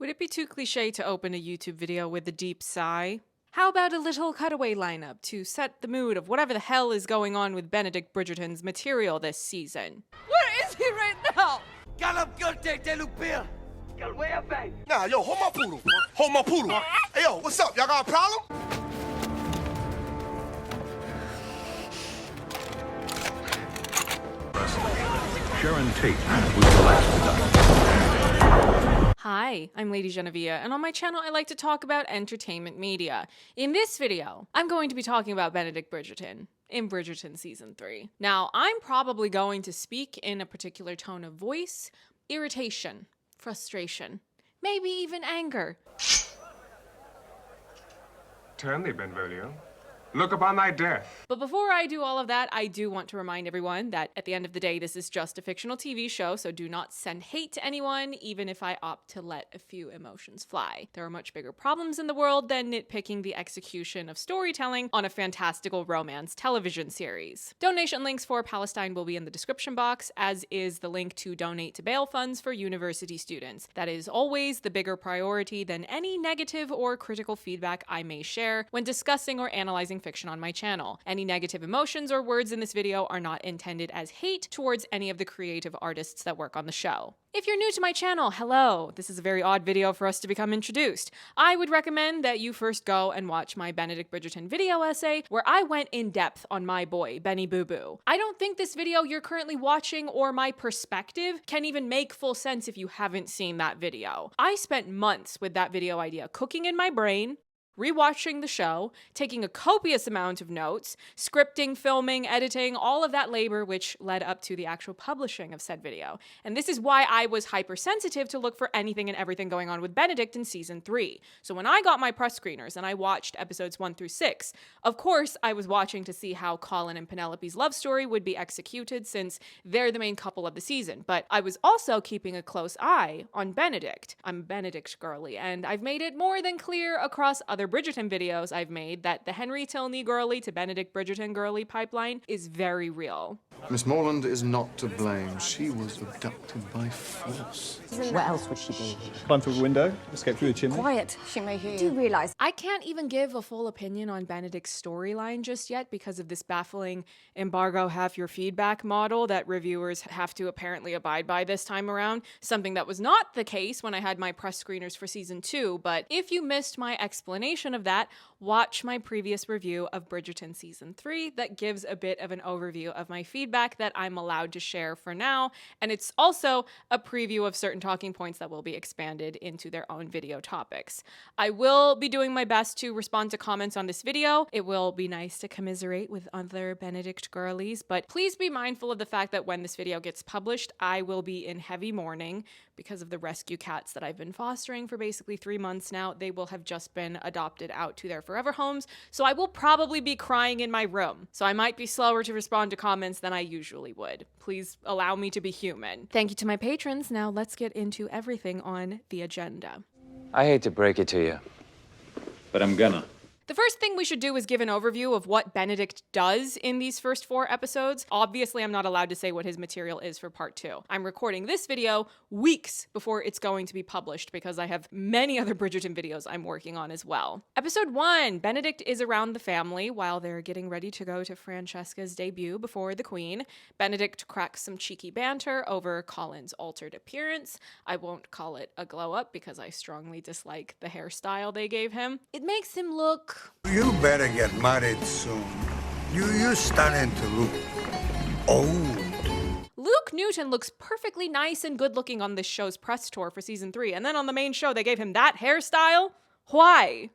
Would it be too cliche to open a YouTube video with a deep sigh? How about a little cutaway lineup to set the mood of whatever the hell is going on with Benedict Bridgerton's material this season? Where is he right now? Nah, yo, hold my poodle. Hold my poodle. Hey, yo, what's up? Y'all got a problem? Sharon Tate was the last done. Hi, I'm LadyJenevia, and on my channel I like to talk about entertainment media. In this video, I'm going to be talking about Benedict Bridgerton in Bridgerton Season 3. Now, I'm probably going to speak in a particular tone of voice, irritation, frustration, maybe even anger. Turn thee, Benvolio. Look upon thy death. But before I do all of that, I do want to remind everyone that at the end of the day, this is just a fictional TV show, so do not send hate to anyone, even if I opt to let a few emotions fly. There are much bigger problems in the world than nitpicking the execution of storytelling on a fantastical romance television series. Donation links for Palestine will be in the description box, as is the link to donate to bail funds for university students. That is always the bigger priority than any negative or critical feedback I may share when discussing or analyzing fiction on my channel. Any negative emotions or words in this video are not intended as hate towards any of the creative artists that work on the show. If you're new to my channel, hello! This is a very odd video for us to become introduced. I would recommend that you first go and watch my Benedict Bridgerton video essay, where I went in depth on my boy, Benny Boo Boo. I don't think this video you're currently watching or my perspective can even make full sense if you haven't seen that video. I spent months with that video idea cooking in my brain, rewatching the show, taking a copious amount of notes, scripting, filming, editing, all of that labor which led up to the actual publishing of said video. And this is why I was hypersensitive to look for anything and everything going on with Benedict in Season 3. So when I got my press screeners and I watched episodes 1 through 6, of course I was watching to see how Colin and Penelope's love story would be executed since they're the main couple of the season. But I was also keeping a close eye on Benedict. I'm a Benedict girly, and I've made it more than clear across other Bridgerton videos I've made that the Henry Tilney girly to Benedict Bridgerton girly pipeline is very real. Miss Morland is not to blame. She was abducted by force. What else would she be? Climb through the window, escape through the chimney. Quiet, she may hear you. Do you realise? I can't even give a full opinion on Benedict's storyline just yet because of this baffling embargo half your feedback model that reviewers have to apparently abide by this time around, something that was not the case when I had my press screeners for Season 2, but if you missed my explanation of that, watch my previous review of Bridgerton Season 3 that gives a bit of an overview of my feedback that I'm allowed to share for now, and it's also a preview of certain talking points that will be expanded into their own video topics. I will be doing my best to respond to comments on this video. It will be nice to commiserate with other Benedict girlies, but please be mindful of the fact that when this video gets published, I will be in heavy mourning because of the rescue cats that I've been fostering for basically 3 months now. They will have just been adopted out to their forever homes, so I will probably be crying in my room. So I might be slower to respond to comments than I usually would. Please allow me to be human. Thank you to my patrons. Now let's get into everything on the agenda. I hate to break it to you, But I'm gonna. The first thing we should do is give an overview of what Benedict does in these first 4 episodes. Obviously, I'm not allowed to say what his material is for part 2. I'm recording this video weeks before it's going to be published because I have many other Bridgerton videos I'm working on as well. Episode 1, Benedict is around the family while they're getting ready to go to Francesca's debut before the Queen. Benedict cracks some cheeky banter over Colin's altered appearance. I won't call it a glow up because I strongly dislike the hairstyle they gave him. It makes him look... You better get married soon. You're starting to look old. Luke Newton looks perfectly nice and good looking on this show's press tour for Season 3, and then on the main show they gave him that hairstyle? Why?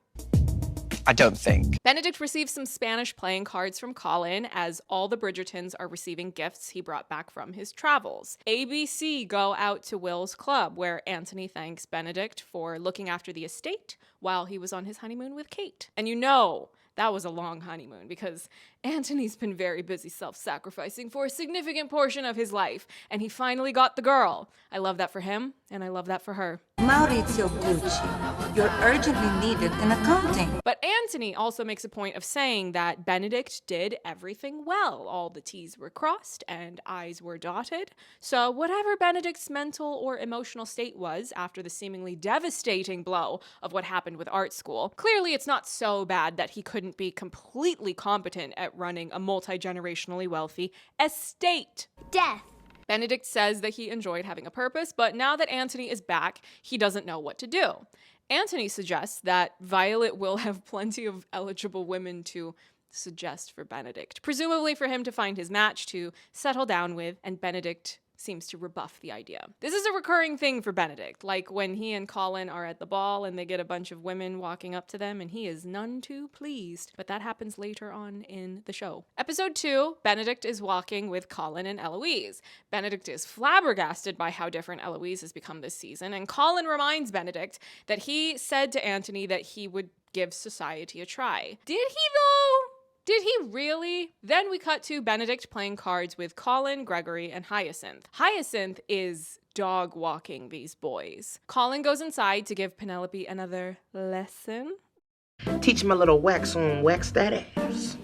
I don't think. Benedict receives some Spanish playing cards from Colin as all the Bridgertons are receiving gifts he brought back from his travels. ABC go out to Will's club where Anthony thanks Benedict for looking after the estate while he was on his honeymoon with Kate. And you know that was a long honeymoon because Anthony's been very busy self-sacrificing for a significant portion of his life, and he finally got the girl. I love that for him, and I love that for her. Maurizio Pucci, you're urgently needed in accounting. But Antony also makes a point of saying that Benedict did everything well. All the T's were crossed and I's were dotted. So whatever Benedict's mental or emotional state was after the seemingly devastating blow of what happened with art school, clearly it's not so bad that he couldn't be completely competent at running a multi-generationally wealthy estate. Death. Benedict says that he enjoyed having a purpose, but now that Antony is back, he doesn't know what to do. Antony suggests that Violet will have plenty of eligible women to suggest for Benedict, presumably for him to find his match to settle down with, and Benedict seems to rebuff the idea. This is a recurring thing for Benedict, like when he and Colin are at the ball and they get a bunch of women walking up to them and he is none too pleased. But that happens later on in the show. Episode 2, Benedict is walking with Colin and Eloise. Benedict is flabbergasted by how different Eloise has become this season, and Colin reminds Benedict that he said to Antony that he would give society a try. Did he though? Did he really? Then we cut to Benedict playing cards with Colin, Gregory, and Hyacinth. Hyacinth is dog walking these boys. Colin goes inside to give Penelope another lesson. Teach him a little wax on, wax that ass.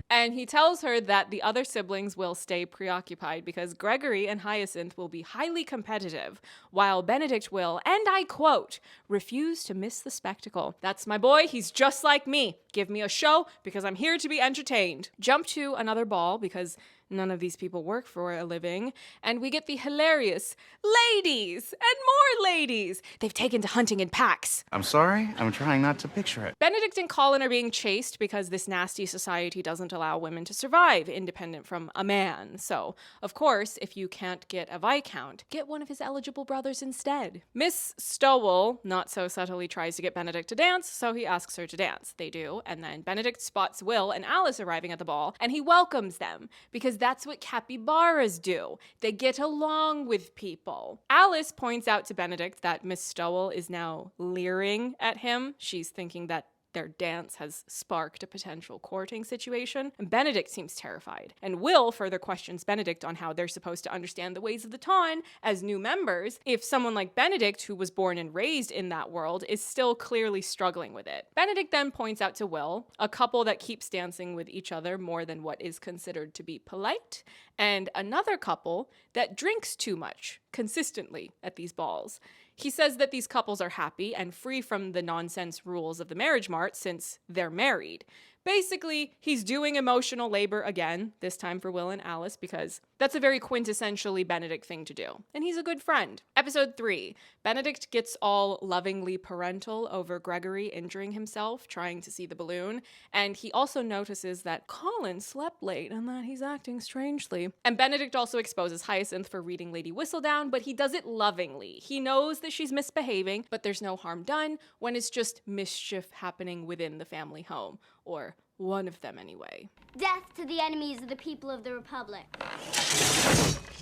And he tells her that the other siblings will stay preoccupied because Gregory and Hyacinth will be highly competitive, while Benedict will, and I quote, refuse to miss the spectacle. That's my boy, he's just like me. Give me a show because I'm here to be entertained. Jump to another ball because none of these people work for a living, and we get the hilarious ladies and more ladies. They've taken to hunting in packs. I'm sorry, I'm trying not to picture it. Benedict and Colin are being chased because this nasty society doesn't allow women to survive independent from a man. So, of course, if you can't get a Viscount, get one of his eligible brothers instead. Miss Stowell not so subtly tries to get Benedict to dance, so he asks her to dance. They do, and then Benedict spots Will and Alice arriving at the ball, and he welcomes them because that's what capybaras do. They get along with people. Alice points out to Benedict that Miss Stowell is now leering at him. She's thinking that their dance has sparked a potential courting situation, and Benedict seems terrified. And Will further questions Benedict on how they're supposed to understand the ways of the Ton as new members if someone like Benedict, who was born and raised in that world, is still clearly struggling with it. Benedict then points out to Will a couple that keeps dancing with each other more than what is considered to be polite, and another couple that drinks too much consistently at these balls. He says that these couples are happy and free from the nonsense rules of the marriage mart since they're married. Basically, he's doing emotional labor again, this time for Will and Alice, because that's a very quintessentially Benedict thing to do. And he's a good friend. Episode 3. Benedict gets all lovingly parental over Gregory injuring himself trying to see the balloon, and he also notices that Colin slept late and that he's acting strangely. And Benedict also exposes Hyacinth for reading Lady Whistledown, but he does it lovingly. He knows that she's misbehaving, but there's no harm done when it's just mischief happening within the family home. Or one of them anyway. Death to the enemies of the people of the Republic.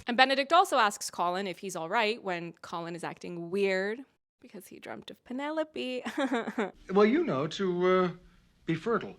And Benedict also asks Colin if he's all right when Colin is acting weird because he dreamt of Penelope. Well, you know, to be fertile.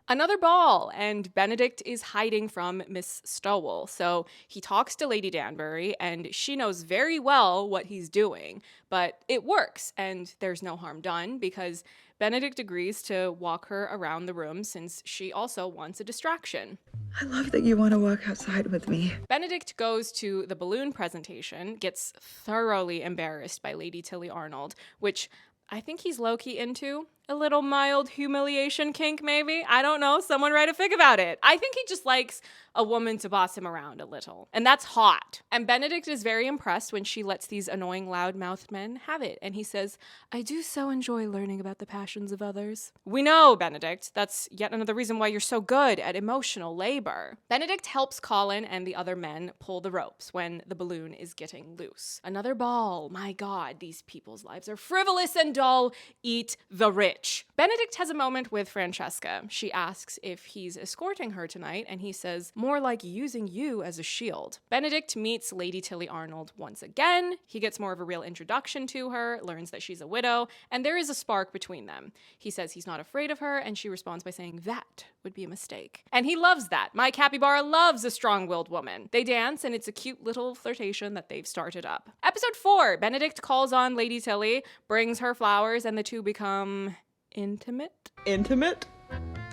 Another ball, and Benedict is hiding from Miss Stowell. So he talks to Lady Danbury, and she knows very well what he's doing. But it works, and there's no harm done because Benedict agrees to walk her around the room since she also wants a distraction. I love that you want to walk outside with me. Benedict goes to the balloon presentation, gets thoroughly embarrassed by Lady Tilly Arnold, which I think he's low-key into. A little mild humiliation kink, maybe? I don't know. Someone write a fic about it. I think he just likes a woman to boss him around a little. And that's hot. And Benedict is very impressed when she lets these annoying loud-mouthed men have it. And he says, I do so enjoy learning about the passions of others. We know, Benedict. That's yet another reason why you're so good at emotional labor. Benedict helps Colin and the other men pull the ropes when the balloon is getting loose. Another ball. My God, these people's lives are frivolous and dull. Eat the rich. Benedict has a moment with Francesca. She asks if he's escorting her tonight, and he says, more like using you as a shield. Benedict meets Lady Tilly Arnold once again. He gets more of a real introduction to her, learns that she's a widow, and there is a spark between them. He says he's not afraid of her, and she responds by saying that would be a mistake. And he loves that. My capybara loves a strong-willed woman. They dance, and it's a cute little flirtation that they've started up. Episode 4, Benedict calls on Lady Tilly, brings her flowers, and the two become intimate? Intimate?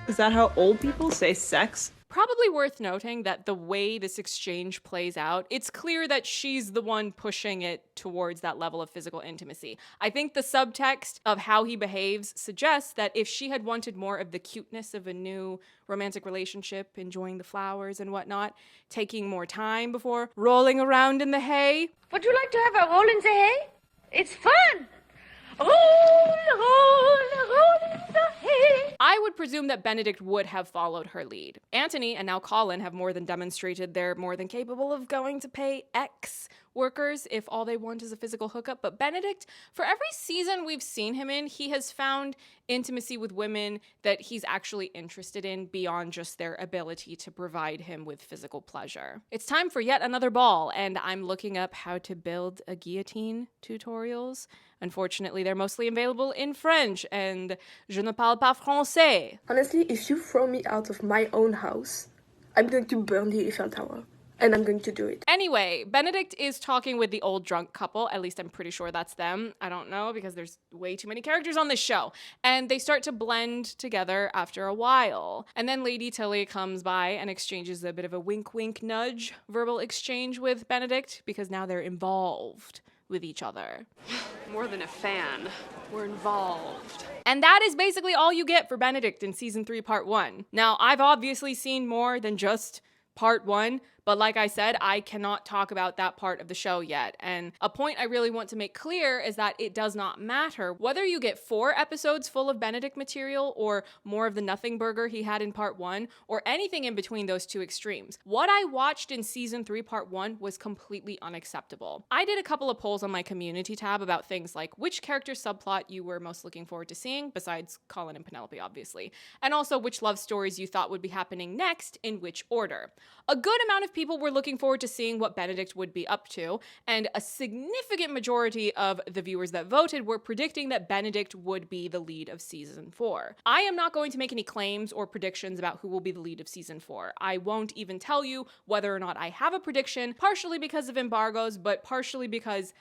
Is that how old people say sex? Probably worth noting that the way this exchange plays out, it's clear that she's the one pushing it towards that level of physical intimacy. I think the subtext of how he behaves suggests that if she had wanted more of the cuteness of a new romantic relationship, enjoying the flowers and whatnot, taking more time before rolling around in the hay. Would you like to have a roll in the hay? It's fun! Roll, roll, roll in the hay. I would presume that Benedict would have followed her lead. Antony and now Colin have more than demonstrated they're more than capable of going to pay ex-workers if all they want is a physical hookup. But Benedict, for every season we've seen him in, he has found intimacy with women that he's actually interested in beyond just their ability to provide him with physical pleasure. It's time for yet another ball, and I'm looking up how to build a guillotine tutorials. Unfortunately, they're mostly available in French, and je ne parle pas français. Honestly, if you throw me out of my own house, I'm going to burn the Eiffel Tower. And I'm going to do it. Anyway, Benedict is talking with the old drunk couple. At least I'm pretty sure that's them. I don't know because there's way too many characters on this show. And they start to blend together after a while. And then Lady Tilly comes by and exchanges a bit of a wink-wink nudge verbal exchange with Benedict because now they're involved with each other. More than a fan, we're involved. And that is basically all you get for Benedict in season 3, part 1. Now, I've obviously seen more than just part 1, but like I said, I cannot talk about that part of the show yet. And a point I really want to make clear is that it does not matter whether you get 4 episodes full of Benedict material or more of the nothing burger he had in part 1 or anything in between those two extremes. What I watched in season 3, part 1 was completely unacceptable. I did a couple of polls on my community tab about things like which character subplot you were most looking forward to seeing, besides Colin and Penelope, obviously, and also which love stories you thought would be happening next in which order. A good amount of people were looking forward to seeing what Benedict would be up to, and a significant majority of the viewers that voted were predicting that Benedict would be the lead of season 4. I am not going to make any claims or predictions about who will be the lead of season 4. I won't even tell you whether or not I have a prediction, partially because of embargoes, but partially because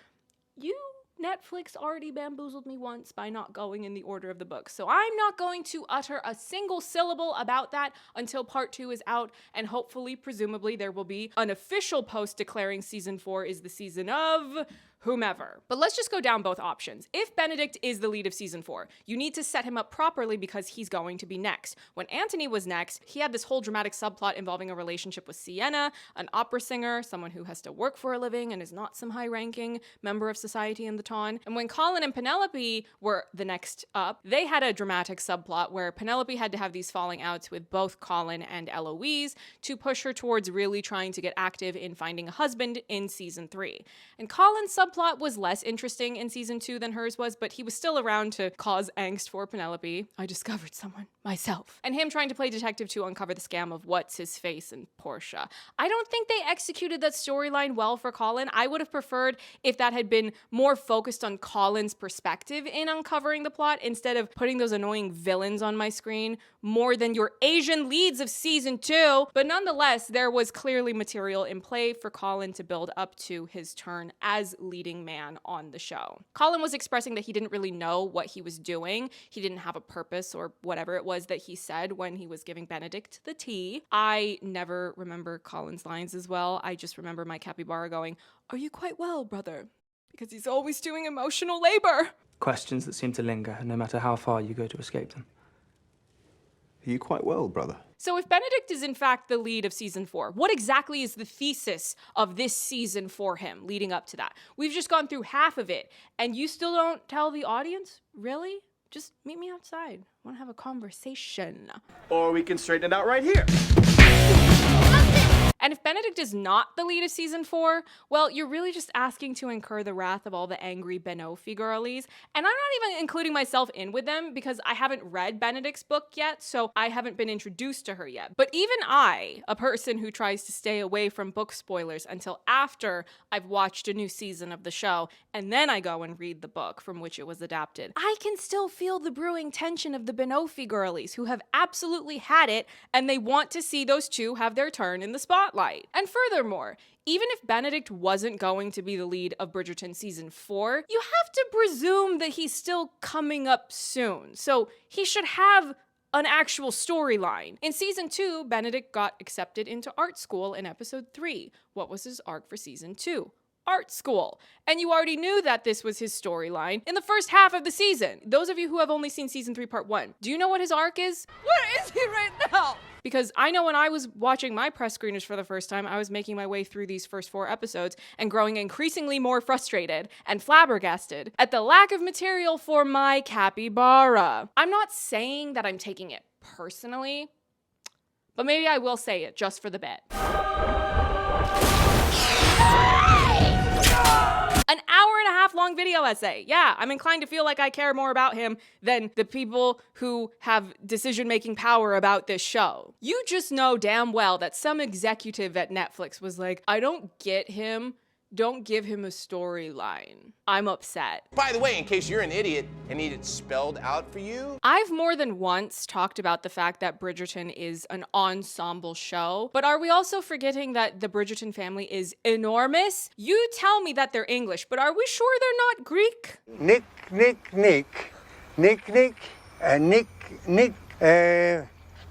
Netflix already bamboozled me once by not going in the order of the books. So I'm not going to utter a single syllable about that until part 2 is out, and hopefully, presumably, there will be an official post declaring season 4 is the season of whomever. But let's just go down both options. If Benedict is the lead of season 4, you need to set him up properly because he's going to be next. When Antony was next, he had this whole dramatic subplot involving a relationship with Sienna, an opera singer, someone who has to work for a living and is not some high-ranking member of society in the town. And when Colin and Penelope were the next up, they had a dramatic subplot where Penelope had to have these falling outs with both Colin and Eloise to push her towards really trying to get active in finding a husband in season 3. And Colin's subplot was less interesting in season 2 than hers was, but he was still around to cause angst for Penelope. I discovered someone myself. And him trying to play detective to uncover the scam of What's-His-Face and Portia. I don't think they executed that storyline well for Colin. I would have preferred if that had been more focused on Colin's perspective in uncovering the plot instead of putting those annoying villains on my screen more than your Asian leads of season 2. But nonetheless, there was clearly material in play for Colin to build up to his turn as leading man on the show. Colin was expressing that he didn't really know what he was doing. He didn't have a purpose or whatever it was that he said when he was giving Benedict the tea. I never remember Colin's lines as well. I just remember my capybara going, "Are you quite well, brother?" Because he's always doing emotional labor. Questions that seem to linger, no matter how far you go to escape them. Are you quite well, brother? So if Benedict is in fact the lead of season 4, what exactly is the thesis of this season for him leading up to that? We've just gone through half of it, and you still don't tell the audience? Really? Just meet me outside. I want to have a conversation. Or we can straighten it out right here. And And if Benedict is not the lead of season 4, well, you're really just asking to incur the wrath of all the angry Benioff girlies. And I'm not even including myself in with them because I haven't read Benedict's book yet, so I haven't been introduced to her yet. But even I, a person who tries to stay away from book spoilers until after I've watched a new season of the show, and then I go and read the book from which it was adapted, I can still feel the brewing tension of the Benioff girlies who have absolutely had it, and they want to see those two have their turn in the spotlight. And furthermore, even if Benedict wasn't going to be the lead of Bridgerton season 4, you have to presume that he's still coming up soon. So he should have an actual storyline. In season 2, Benedict got accepted into art school in episode 3. What was his arc for season 2? Art school. And you already knew that this was his storyline in the first half of the season. Those of you who have only seen season 3 part 1, do you know what his arc is? Where is he right now? Because I know when I was watching my press screeners for the first time, I was making my way through these first 4 episodes and growing increasingly more frustrated and flabbergasted at the lack of material for my capybara. I'm not saying that I'm taking it personally, but maybe I will say it just for the bit. An hour and a half long video essay. Yeah, I'm inclined to feel like I care more about him than the people who have decision-making power about this show. You just know damn well that some executive at Netflix was like, I don't get him. Don't give him a storyline. I'm upset. By the way, in case you're an idiot and need it spelled out for you, I've more than once talked about the fact that Bridgerton is an ensemble show, but are we also forgetting that the Bridgerton family is enormous? You tell me that they're English, but are we sure they're not Greek? Nick,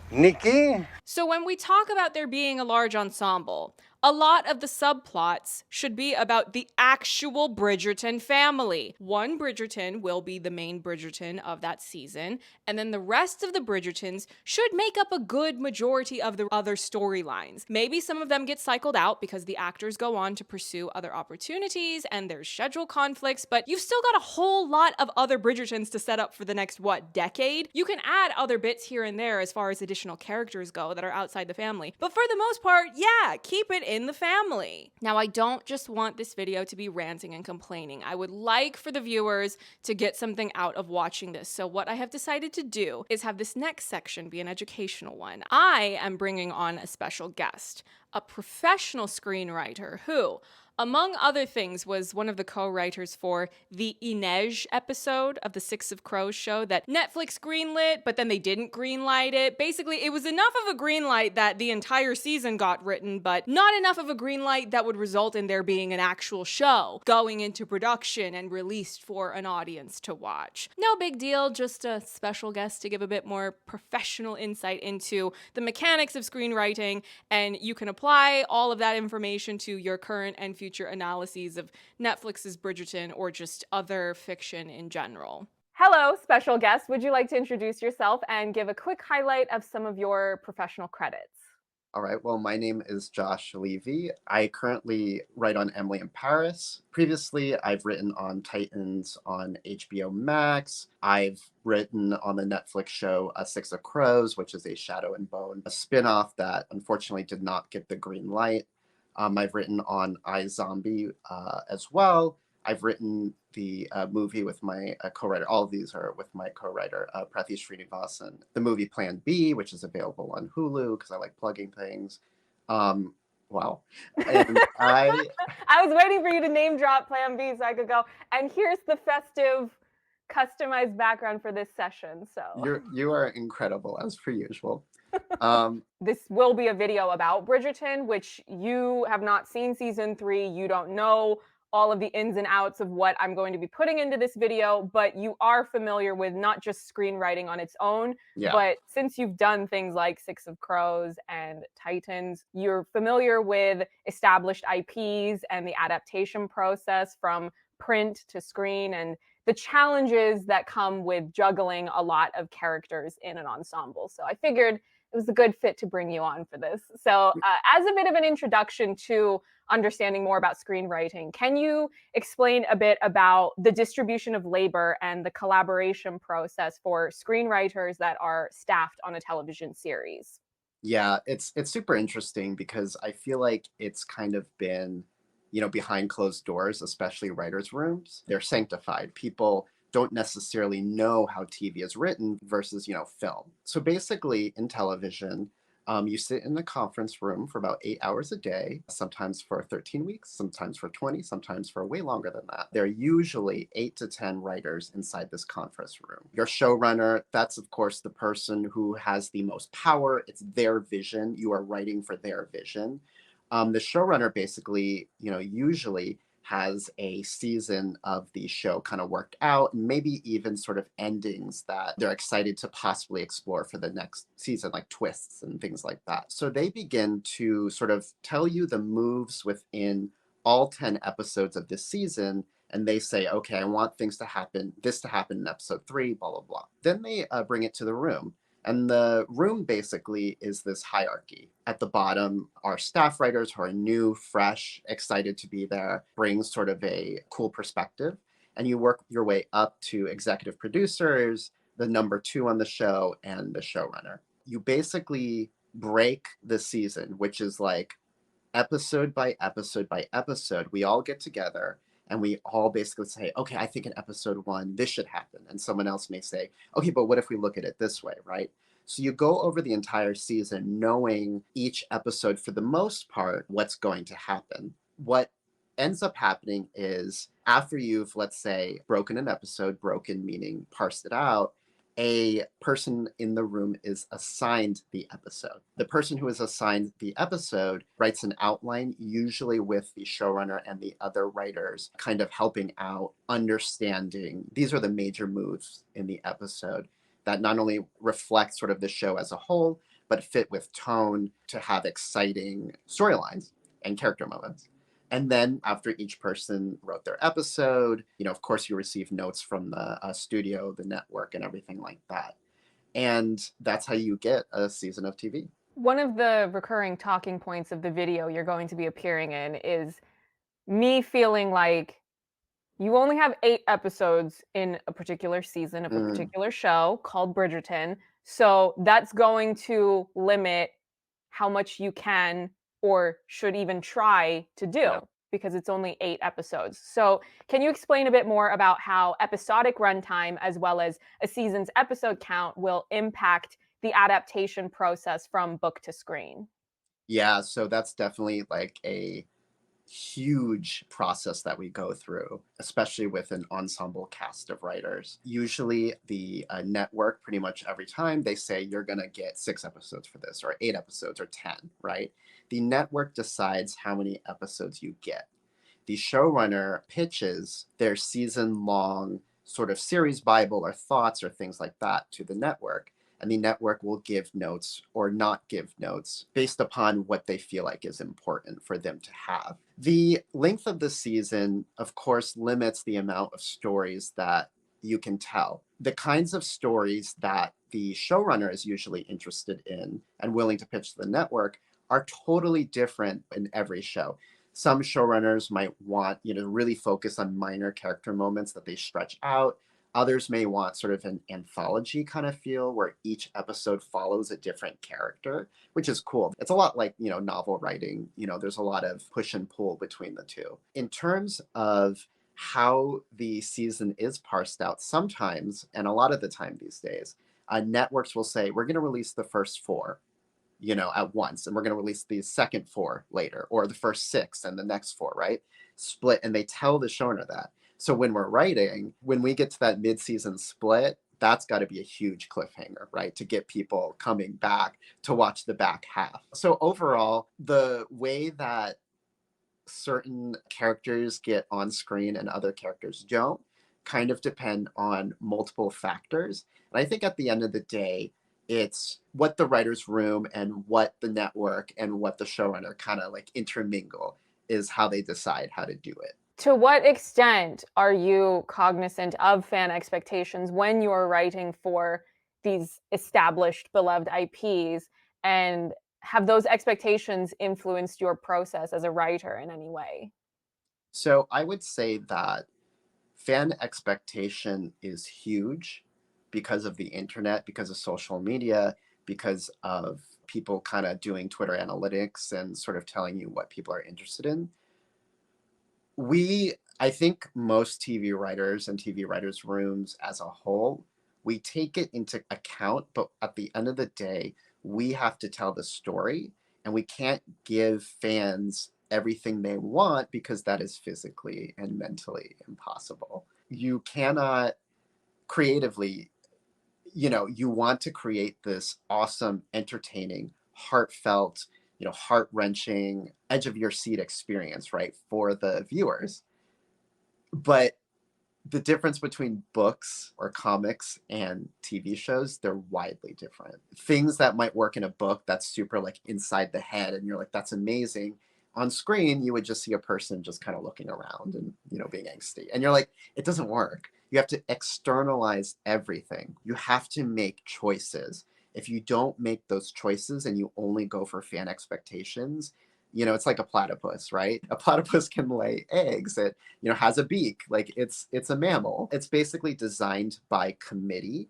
Nikki. So when we talk about there being a large ensemble, a lot of the subplots should be about the actual Bridgerton family. One Bridgerton will be the main Bridgerton of that season, and then the rest of the Bridgertons should make up a good majority of the other storylines. Maybe some of them get cycled out because the actors go on to pursue other opportunities and there's schedule conflicts, but you've still got a whole lot of other Bridgertons to set up for the next, decade? You can add other bits here and there as far as additional characters go that are outside the family, but for the most part, yeah, keep it in the family. Now, I don't just want this video to be ranting and complaining. I would like for the viewers to get something out of watching this. So what I have decided to do is have this next section be an educational one. I am bringing on a special guest, a professional screenwriter who, among other things, was one of the co-writers for the Inej episode of the Six of Crows show that Netflix greenlit, but then they didn't greenlight it. Basically, it was enough of a greenlight that the entire season got written, but not enough of a greenlight that would result in there being an actual show going into production and released for an audience to watch. No big deal, just a special guest to give a bit more professional insight into the mechanics of screenwriting, and you can apply all of that information to your current and future analyses of Netflix's Bridgerton or just other fiction in general. Hello, special guest. Would you like to introduce yourself and give a quick highlight of some of your professional credits? All right, well, my name is Josh Levy. I currently write on Emily in Paris. Previously, I've written on Titans on HBO Max. I've written on the Netflix show Six of Crows, which is a Shadow and Bone, a spin-off that unfortunately did not get the green light. I've written on iZombie as well. I've written the movie with my co-writer. All of these are with my co-writer, Prathi Srinivasan. The movie Plan B, which is available on Hulu because I like plugging things. Wow. And I was waiting for you to name drop Plan B so I could go, and here's the festive customized background for this session. So you are incredible, as per usual. This will be a video about Bridgerton, which you have not seen season 3. You don't know all of the ins and outs of what I'm going to be putting into this video, but you are familiar with not just screenwriting on its own, but since you've done things like Six of Crows and Titans, you're familiar with established IPs and the adaptation process from print to screen and the challenges that come with juggling a lot of characters in an ensemble. So I figured it was a good fit to bring you on for this. So as a bit of an introduction to understanding more about screenwriting, can you explain a bit about the distribution of labor and the collaboration process for screenwriters that are staffed on a television series? Yeah, it's super interesting because I feel like it's kind of been, behind closed doors, especially writers' rooms. They're sanctified. People don't necessarily know how TV is written versus, film. So basically, in television, you sit in the conference room for about 8 hours a day, sometimes for 13 weeks, sometimes for 20, sometimes for way longer than that. There are usually 8 to 10 writers inside this conference room. Your showrunner, that's of course the person who has the most power. It's their vision. You are writing for their vision. The showrunner basically, usually has a season of the show kind of worked out, and maybe even sort of endings that they're excited to possibly explore for the next season, like twists and things like that. So they begin to sort of tell you the moves within all 10 episodes of this season. And they say, okay, I want this to happen in episode 3, blah, blah, blah. Then they bring it to the room. And the room basically is this hierarchy. At the bottom are staff writers who are new, fresh, excited to be there, brings sort of a cool perspective. And you work your way up to executive producers, the number 2 on the show, and the showrunner. You basically break the season, which is like episode by episode by episode. We all get together and we all basically say, okay, I think in episode 1, this should happen. And someone else may say, okay, but what if we look at it this way, right? So you go over the entire season knowing each episode, for the most part, what's going to happen. What ends up happening is after you've, let's say, broken an episode, broken meaning parsed it out, a person in the room is assigned the episode. The person who is assigned the episode writes an outline, usually with the showrunner and the other writers kind of helping out, understanding these are the major moves in the episode that not only reflect sort of the show as a whole, but fit with tone to have exciting storylines and character moments. And then after each person wrote their episode, of course, you receive notes from the studio, the network, and everything like that. And that's how you get a season of TV. One of the recurring talking points of the video you're going to be appearing in is me feeling like you only have 8 episodes in a particular season of a particular show called Bridgerton. So that's going to limit how much you can or should even try to do, because it's only 8 episodes. So can you explain a bit more about how episodic runtime as well as a season's episode count will impact the adaptation process from book to screen? Yeah, so that's definitely like a huge process that we go through, especially with an ensemble cast of writers. Usually the network, pretty much every time, they say you're going to get 6 episodes for this, or 8 episodes, or 10, right? The network decides how many episodes you get. The showrunner pitches their season-long sort of series Bible or thoughts or things like that to the network. And the network will give notes or not give notes based upon what they feel like is important for them to have. The length of the season, of course, limits the amount of stories that you can tell. The kinds of stories that the showrunner is usually interested in and willing to pitch to the network are totally different in every show. Some showrunners might want, really focus on minor character moments that they stretch out. Others may want sort of an anthology kind of feel where each episode follows a different character, which is cool. It's a lot like, novel writing. There's a lot of push and pull between the two. In terms of how the season is parsed out, sometimes, and a lot of the time these days, networks will say, we're going to release the first 4, at once, and we're going to release the second 4 later, or the first 6 and the next 4, right? Split, and they tell the showrunner that. So when we're writing, when we get to that mid-season split, that's got to be a huge cliffhanger, right? To get people coming back to watch the back half. So overall, the way that certain characters get on screen and other characters don't kind of depend on multiple factors. And I think at the end of the day, it's what the writer's room and what the network and what the showrunner kind of like intermingle is how they decide how to do it. To what extent are you cognizant of fan expectations when you're writing for these established, beloved IPs? And have those expectations influenced your process as a writer in any way? So I would say that fan expectation is huge because of the internet, because of social media, because of people kind of doing Twitter analytics and sort of telling you what people are interested in. I think most TV writers and TV writers' rooms as a whole, we take it into account, but at the end of the day, we have to tell the story, and we can't give fans everything they want because that is physically and mentally impossible. You cannot creatively, you want to create this awesome, entertaining, heartfelt, heart-wrenching, edge-of-your-seat experience, right, for the viewers. But the difference between books or comics and TV shows, they're widely different. Things that might work in a book that's super like inside the head and you're like, that's amazing. On screen, you would just see a person just kind of looking around and, being angsty. And you're like, it doesn't work. You have to externalize everything. You have to make choices. If you don't make those choices and you only go for fan expectations, it's like a platypus, right? A platypus can lay eggs. It, has a beak. Like it's a mammal. It's basically designed by committee,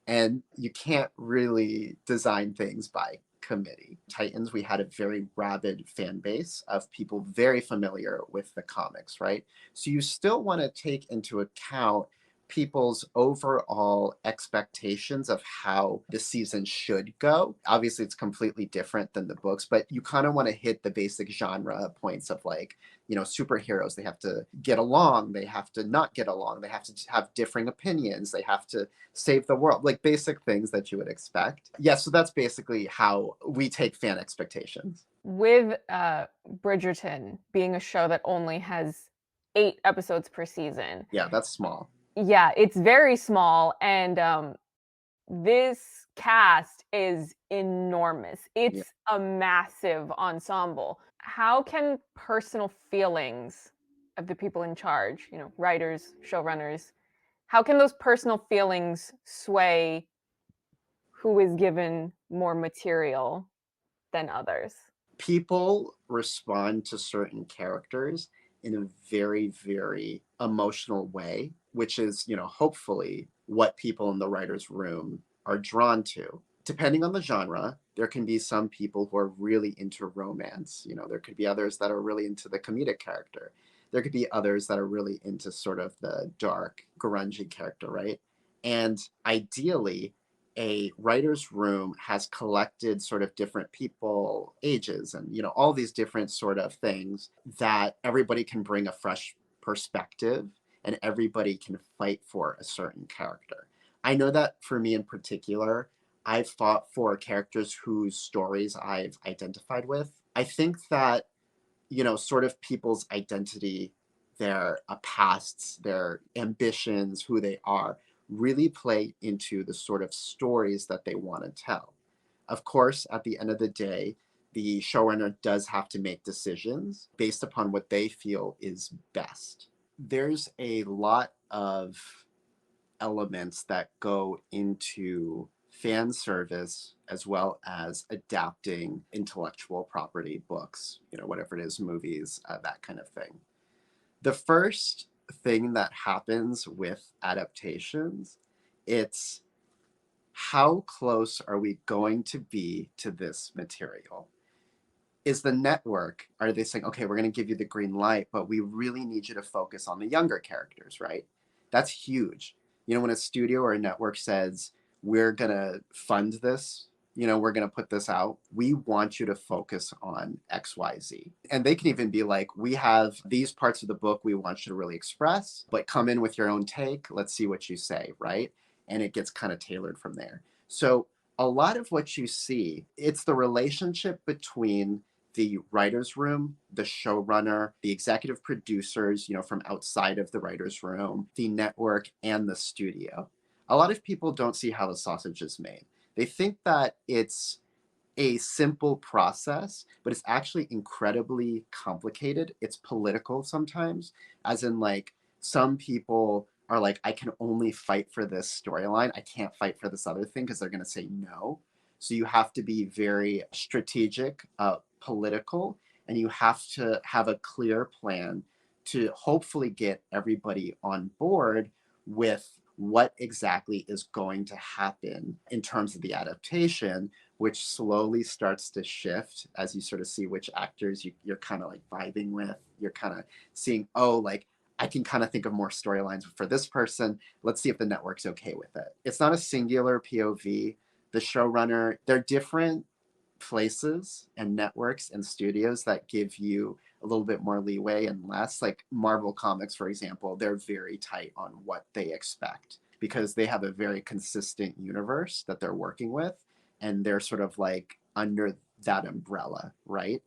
and you can't really design things by committee. Titans, we had a very rabid fan base of people very familiar with the comics, right? So you still want to take into account people's overall expectations of how the season should go. Obviously, it's completely different than the books, but you kind of want to hit the basic genre points of like, superheroes. They have to get along. They have to not get along. They have to have differing opinions. They have to save the world, like basic things that you would expect. Yeah, so that's basically how we take fan expectations. With Bridgerton being a show that only has 8 episodes per season. Yeah, that's small. Yeah, it's very small, and this cast is enormous. It's a massive ensemble. How can personal feelings of the people in charge, writers, showrunners, how can those personal feelings sway who is given more material than others? People respond to certain characters in a very, very emotional way, which is, hopefully what people in the writer's room are drawn to. Depending on the genre, there can be some people who are really into romance. There could be others that are really into the comedic character. There could be others that are really into sort of the dark, grungy character, right? And ideally, a writer's room has collected sort of different people, ages, and, all these different sort of things that everybody can bring a fresh perspective and everybody can fight for a certain character. I know that for me in particular, I've fought for characters whose stories I've identified with. I think that, sort of people's identity, their pasts, their ambitions, who they are, really play into the sort of stories that they want to tell. Of course, at the end of the day, the showrunner does have to make decisions based upon what they feel is best. There's a lot of elements that go into fan service as well as adapting intellectual property books, whatever it is, movies, that kind of thing. The first thing that happens with adaptations, it's how close are we going to be to this material? Is the network, are they saying, okay, we're going to give you the green light, but we really need you to focus on the younger characters, right? That's huge. When a studio or a network says, we're going to fund this, we're going to put this out, we want you to focus on XYZ. And they can even be like, we have these parts of the book we want you to really express, but come in with your own take. Let's see what you say, right? And it gets kind of tailored from there. So a lot of what you see, it's the relationship between the writer's room, the showrunner, the executive producers, from outside of the writer's room, the network, and the studio. A lot of people don't see how the sausage is made. They think that it's a simple process, but it's actually incredibly complicated. It's political sometimes, as in like some people are like, I can only fight for this storyline. I can't fight for this other thing because they're going to say no. So you have to be very strategic, political, and you have to have a clear plan to hopefully get everybody on board with what exactly is going to happen in terms of the adaptation which slowly starts to shift as you sort of see which actors you're kind of like vibing with. You're kind of seeing, oh, like I can kind of think of more storylines for this person. Let's see if the network's okay with it. It's not a singular POV. The showrunner, they're different places and networks and studios that give you a little bit more leeway and less. Like Marvel Comics, for example, they're very tight on what they expect because they have a very consistent universe that they're working with, and they're sort of like under that umbrella, right?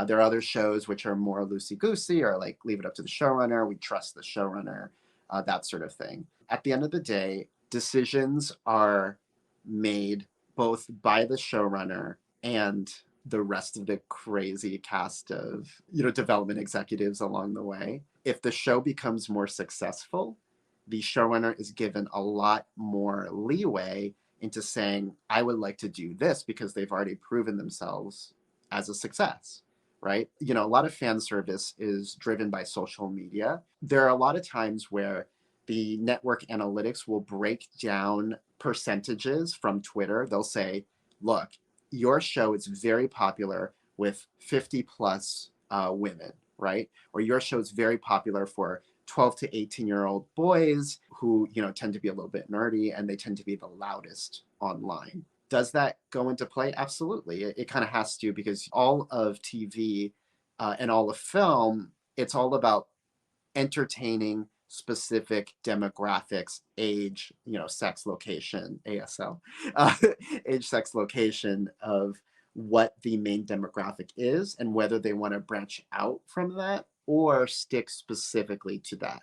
There are other shows which are more loosey-goosey or like leave it up to the showrunner, we trust the showrunner, that sort of thing. At the end of the day, decisions are made both by the showrunner and the rest of the crazy cast of, development executives along the way. If the show becomes more successful, the showrunner is given a lot more leeway into saying, I would like to do this because they've already proven themselves as a success, right? A lot of fan service is driven by social media. There are a lot of times where the network analytics will break down percentages from Twitter. They'll say, look, your show is very popular with 50 plus women, right? Or your show is very popular for 12 to 18-year-old boys who, tend to be a little bit nerdy and they tend to be the loudest online. Does that go into play? Absolutely. It kind of has to, because all of TV and all of film, it's all about entertaining specific demographics, age, sex, location, ASL, age, sex, location of what the main demographic is and whether they want to branch out from that or stick specifically to that.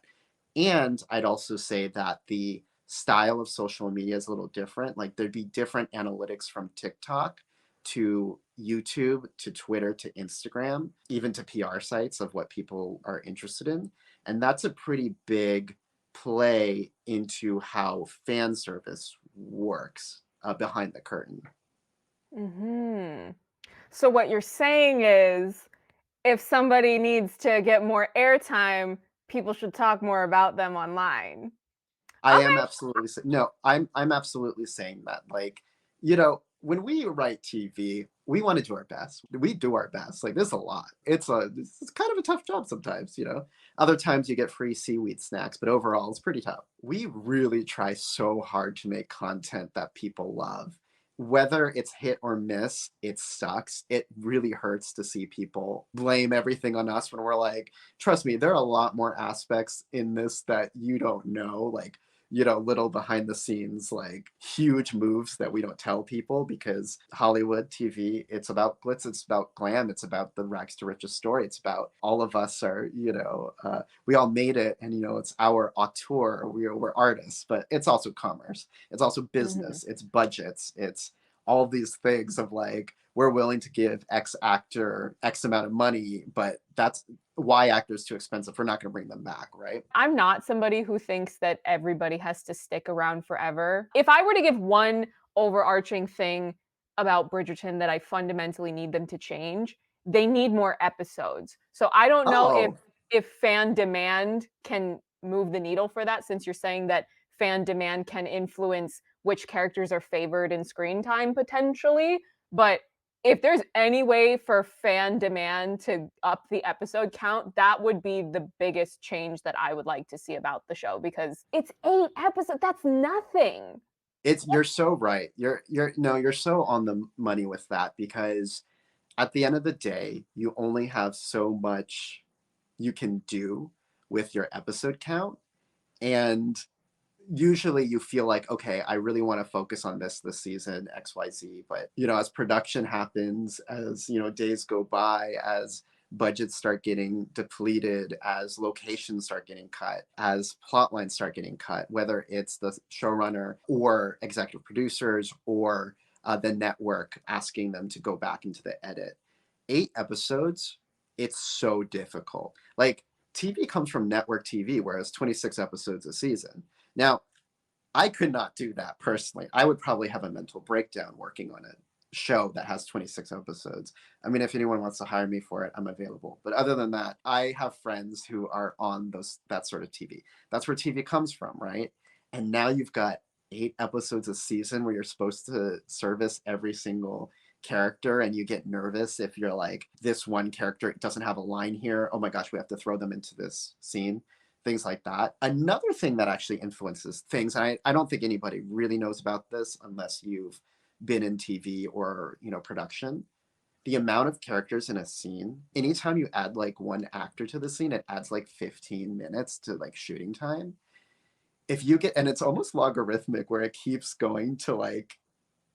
And I'd also say that the style of social media is a little different. Like there'd be different analytics from TikTok to YouTube, to Twitter, to Instagram, even to PR sites of what people are interested in. And that's a pretty big play into how fan service works behind the curtain. Mm-hmm. So what you're saying is, if somebody needs to get more airtime, people should talk more about them online. I'm absolutely saying that. Like, when we write TV, we want to do our best. We do our best. Like, there's a lot. It's kind of a tough job sometimes, Other times you get free seaweed snacks, but overall it's pretty tough. We really try so hard to make content that people love. Whether it's hit or miss, it sucks. It really hurts to see people blame everything on us when we're like, trust me, there are a lot more aspects in this that you don't know. Like, little behind the scenes, like huge moves that we don't tell people, because Hollywood TV, it's about glitz, it's about glam, it's about the rags to riches story. It's about all of us are, we all made it, and it's our auteur, we're artists, but it's also commerce, it's also business, it's budgets, it's all these things of like, we're willing to give X actor X amount of money, but that's Y actor's too expensive. We're not going to bring them back, right? I'm not somebody who thinks that everybody has to stick around forever. If I were to give one overarching thing about Bridgerton that I fundamentally need them to change, they need more episodes. So I don't know if fan demand can move the needle for that, since you're saying that fan demand can influence which characters are favored in screen time potentially. But if there's any way for fan demand to up the episode count, that would be the biggest change that I would like to see about the show, because it's 8 episodes. That's nothing. You're so right. You're so on the money with that, because at the end of the day, you only have so much you can do with your episode count. And usually you feel like, okay, I really want to focus on this season, XYZ. But, as production happens, as, days go by, as budgets start getting depleted, as locations start getting cut, as plot lines start getting cut, whether it's the showrunner or executive producers or the network asking them to go back into the edit. 8 episodes, it's so difficult. Like, TV comes from network TV, whereas 26 episodes a season. Now, I could not do that personally. I would probably have a mental breakdown working on a show that has 26 episodes. I mean, if anyone wants to hire me for it, I'm available. But other than that, I have friends who are on that sort of TV. That's where TV comes from, right? And now you've got 8 episodes a season where you're supposed to service every single character, and you get nervous if you're like, this one character doesn't have a line here, oh my gosh, we have to throw them into this scene, things like that. Another thing that actually influences things, and I don't think anybody really knows about this unless you've been in TV or, you know, production, the amount of characters in a scene, anytime you add like one actor to the scene, it adds like 15 minutes to like shooting time. If you get, and it's almost logarithmic where it keeps going to like,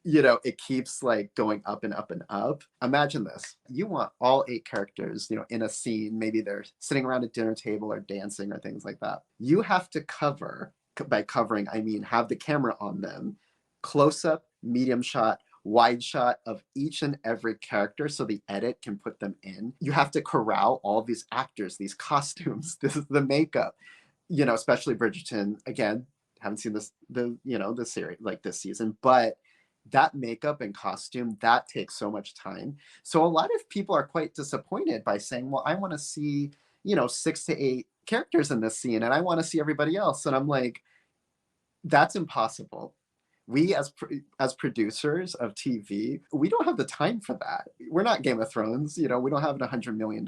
you know, it keeps like going up and up and up. Imagine this. You want all 8 characters, you know, in a scene. Maybe they're sitting around a dinner table or dancing or things like that. You have to cover, by covering, I mean have the camera on them, close up, medium shot, wide shot of each and every character so the edit can put them in. You have to corral all these actors, these costumes, this is the makeup, you know, especially Bridgerton. Again, haven't seen this, the series like this season, but that makeup and costume, that takes so much time. So a lot of people are quite disappointed by saying, well, I want to see, you know, 6 to 8 characters in this scene and I want to see everybody else. And I'm like, that's impossible. We as producers of TV, we don't have the time for that. We're not Game of Thrones, you know, we don't have a $100 million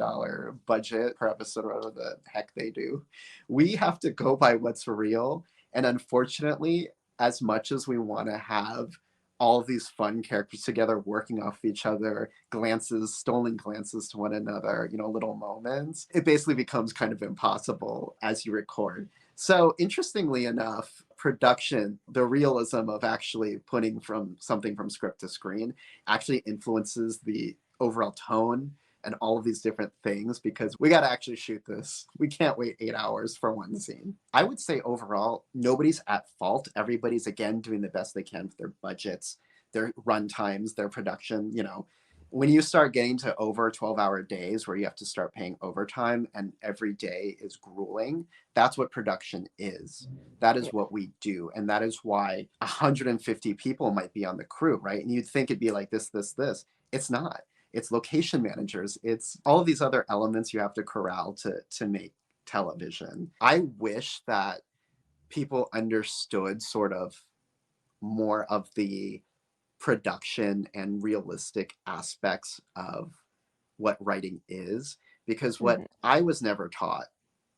budget per episode or whatever the heck they do. We have to go by what's real. And unfortunately, as much as we want to have all of these fun characters together working off each other, glances, stolen glances to one another, you know, little moments, it basically becomes kind of impossible as you record. So interestingly enough, production, the realism of actually putting from something from script to screen actually influences the overall tone and all of these different things, because we got to actually shoot this. We can't wait 8 hours for one scene. I would say overall, nobody's at fault. Everybody's, again, doing the best they can with their budgets, their run times, their production. You know, when you start getting to over 12-hour days where you have to start paying overtime and every day is grueling, that's what production is. That is what we do. And that is why 150 people might be on the crew, right? And you'd think it'd be like this. It's not. It's location managers. It's all of these other elements you have to corral to make television. I wish that people understood sort of more of the production and realistic aspects of what writing is, because what I was never taught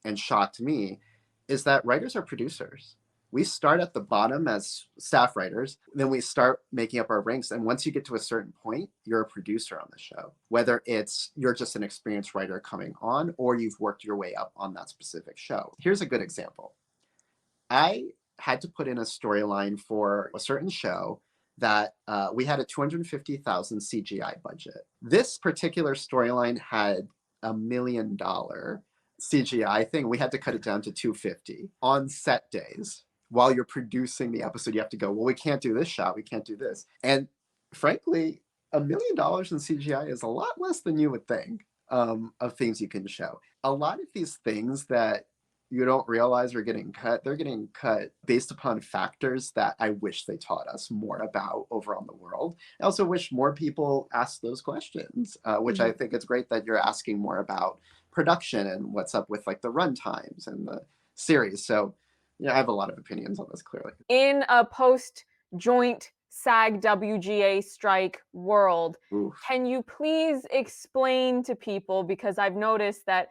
and shocked me is that writers are producers. We start at the bottom as staff writers, then we start making up our ranks. And once you get to a certain point, you're a producer on the show, whether it's you're just an experienced writer coming on or you've worked your way up on that specific show. Here's a good example. I had to put in a storyline for a certain show that we had a $250,000 CGI budget. This particular storyline had $1 million CGI thing. We had to cut it down to $250 on set days. While you're producing the episode, you have to go, well, we can't do this shot, we can't do this. And frankly, $1 million in CGI is a lot less than you would think of things you can show. A lot of these things that you don't realize are getting cut, they're getting cut based upon factors that I wish they taught us more about over on the world. I also wish more people asked those questions, which I think it's great that you're asking more about production and what's up with like the run times and the series. So yeah, I have a lot of opinions on this, clearly. In a post-joint SAG-WGA strike world, can you please explain to people, because I've noticed that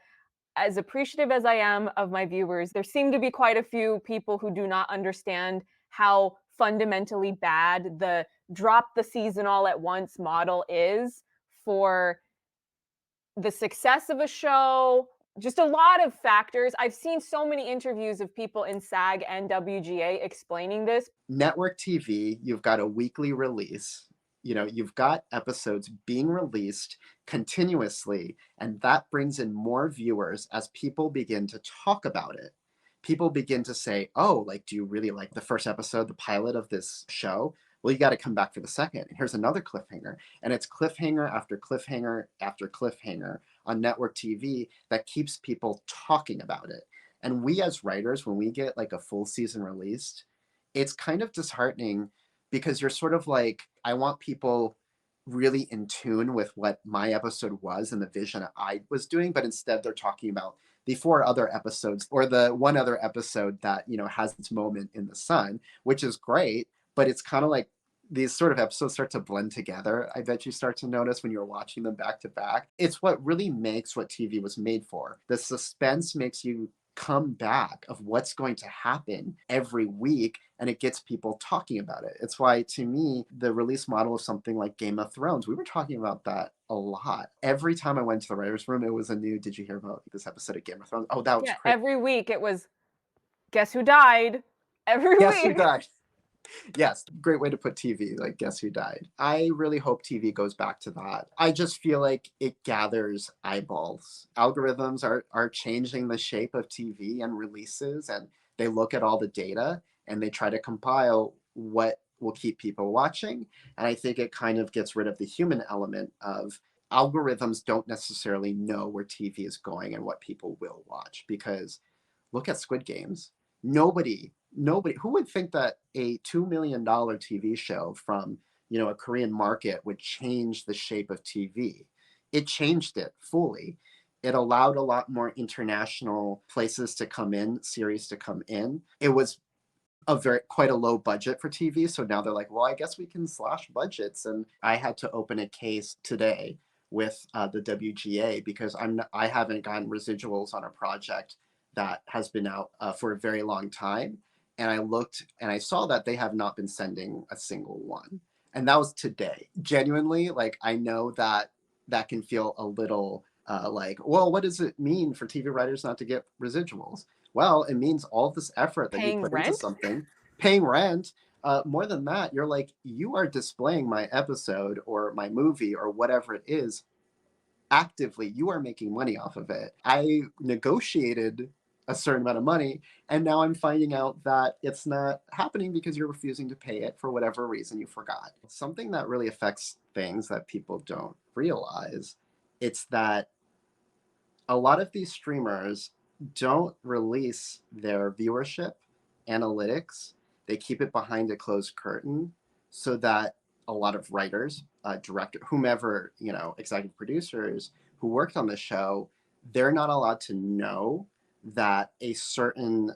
as appreciative as I am of my viewers, there seem to be quite a few people who do not understand how fundamentally bad the drop the season all at once model is for the success of a show, just a lot of factors. I've seen so many interviews of people in SAG and WGA explaining this. Network TV, you've got a weekly release. You know, you've got episodes being released continuously, and that brings in more viewers as people begin to talk about it. People begin to say, oh, like, do you really like the first episode, the pilot of this show? Well, you got to come back for the second. And here's another cliffhanger. And it's cliffhanger after cliffhanger after cliffhanger on network TV that keeps people talking about it. And we as writers, when we get like a full season released, it's kind of disheartening, because you're sort of like, I want people really in tune with what my episode was and the vision I was doing, but instead they're talking about the 4 other episodes, or the one other episode that, you know, has its moment in the sun, which is great, but it's kind of like these sort of episodes start to blend together. I bet you start to notice when you're watching them back to back. It's what really makes what TV was made for. The suspense makes you come back of what's going to happen every week, and it gets people talking about it. It's why, to me, the release model of something like Game of Thrones, we were talking about that a lot. Every time I went to the writer's room, it was a new, did you hear about this episode of Game of Thrones? Oh, that was crazy. Every week it was, guess who died? Every week. Guess who died? Yes, great way to put TV, like guess who died. I really hope TV goes back to that. I just feel like it gathers eyeballs. Algorithms are changing the shape of TV and releases, and they look at all the data and they try to compile what will keep people watching. And I think it kind of gets rid of the human element of algorithms don't necessarily know where TV is going and what people will watch, because look at Squid Games. Nobody, who would think that a $2 million TV show from, you know, a Korean market would change the shape of TV? It changed it fully. It allowed a lot more international places to come in, series to come in. It was quite a low budget for TV. So now they're like, well, I guess we can slash budgets. And I had to open a case today with the WGA because I haven't gotten residuals on a project that has been out for a very long time. And I looked and I saw that they have not been sending a single one. And that was today. Genuinely, like, I know that that can feel a little like, well, what does it mean for TV writers not to get residuals? Well, it means all this effort that you put into something, paying rent. More than that, you're like, you are displaying my episode or my movie or whatever it is actively. You are making money off of it. I negotiated a certain amount of money, and now I'm finding out that it's not happening because you're refusing to pay it for whatever reason you forgot. Something that really affects things that people don't realize, it's that a lot of these streamers don't release their viewership analytics. They keep it behind a closed curtain so that a lot of writers, director, whomever, you know, executive producers who worked on the show, they're not allowed to know that a certain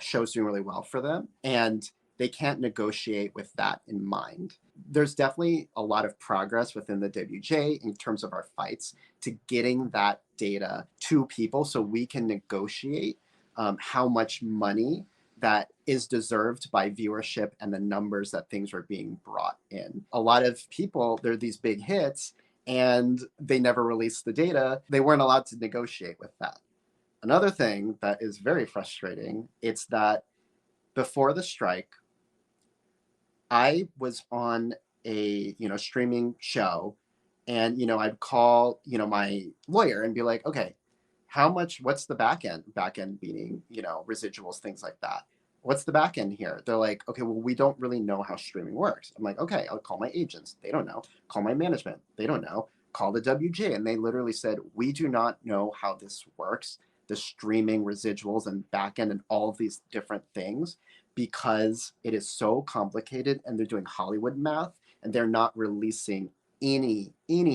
show's doing really well for them, and they can't negotiate with that in mind. There's definitely a lot of progress within the WJ in terms of our fights to getting that data to people so we can negotiate how much money that is deserved by viewership and the numbers that things are being brought in. A lot of people, they're these big hits and they never release the data. They weren't allowed to negotiate with that. Another thing that is very frustrating, it's that before the strike, I was on a, you know, streaming show, and, you know, I'd call, you know, my lawyer and be like, okay, how much, what's the back end meaning, you know, residuals, things like that. What's the back end here? They're like, okay, well, we don't really know how streaming works. I'm like, okay, I'll call my agents. They don't know. Call my management. They don't know. Call the WJ. And they literally said, we do not know how this works, the streaming residuals and back end and all of these different things, because it is so complicated and they're doing Hollywood math and they're not releasing any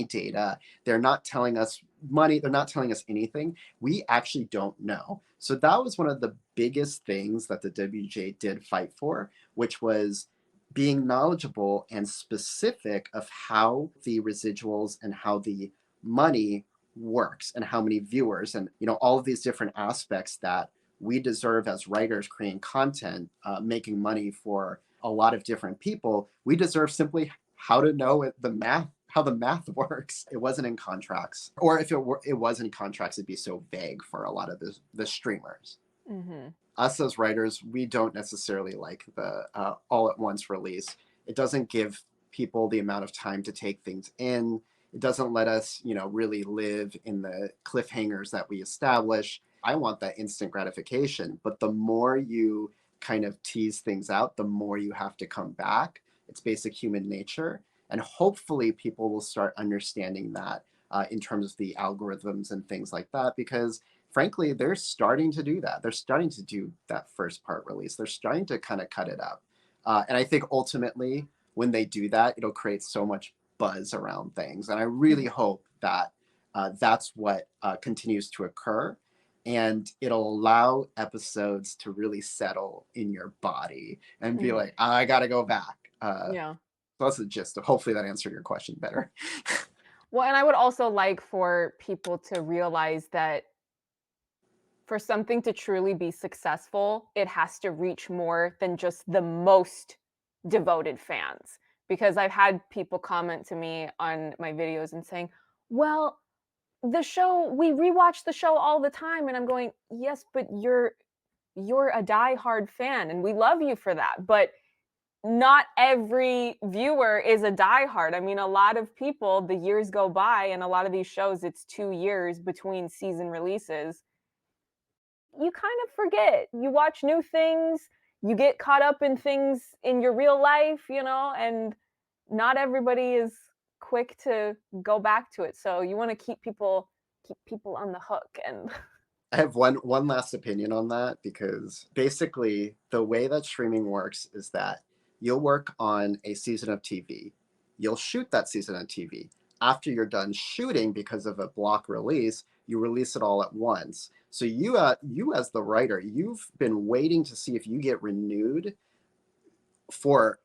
data. They're not telling us money. They're not telling us anything. We actually don't know. So that was one of the biggest things that the WJ did fight for, which was being knowledgeable and specific of how the residuals and how the money works and how many viewers and, you know, all of these different aspects that we deserve as writers creating content, making money for a lot of different people. We deserve simply how to know the math, how the math works. It wasn't in contracts, or if it was in contracts, it'd be so vague for a lot of the streamers. Mm-hmm. Us as writers, we don't necessarily like the all at once release. It doesn't give people the amount of time to take things in. It doesn't let us, you know, really live in the cliffhangers that we establish. I want that instant gratification, but the more you kind of tease things out, the more you have to come back. It's basic human nature. And hopefully people will start understanding that in terms of the algorithms and things like that, because frankly, they're starting to do that. They're starting to do that first part release. They're starting to kind of cut it up. And I think ultimately when they do that, it'll create so much buzz around things. And I really hope that that's what continues to occur. and it'll allow episodes to really settle in your body and be like, I gotta go back. Yeah. So that's the gist of, hopefully that answered your question better. Well, and I would also like for people to realize that for something to truly be successful, it has to reach more than just the most devoted fans. Because I've had people comment to me on my videos and saying, well, the show, we rewatch the show all the time. And I'm going, yes, but you're a diehard fan and we love you for that. But not every viewer is a diehard. I mean, a lot of people, the years go by, and a lot of these shows, it's 2 years between season releases. You kind of forget. You watch new things, you get caught up in things in your real life, you know, and not everybody is quick to go back to it. So you want to keep people on the hook. And I have one last opinion on that, because basically the way that streaming works is that you'll work on a season of TV. You'll shoot that season of TV. After you're done shooting, because of a block release, you release it all at once. So you as the writer, you've been waiting to see if you get renewed for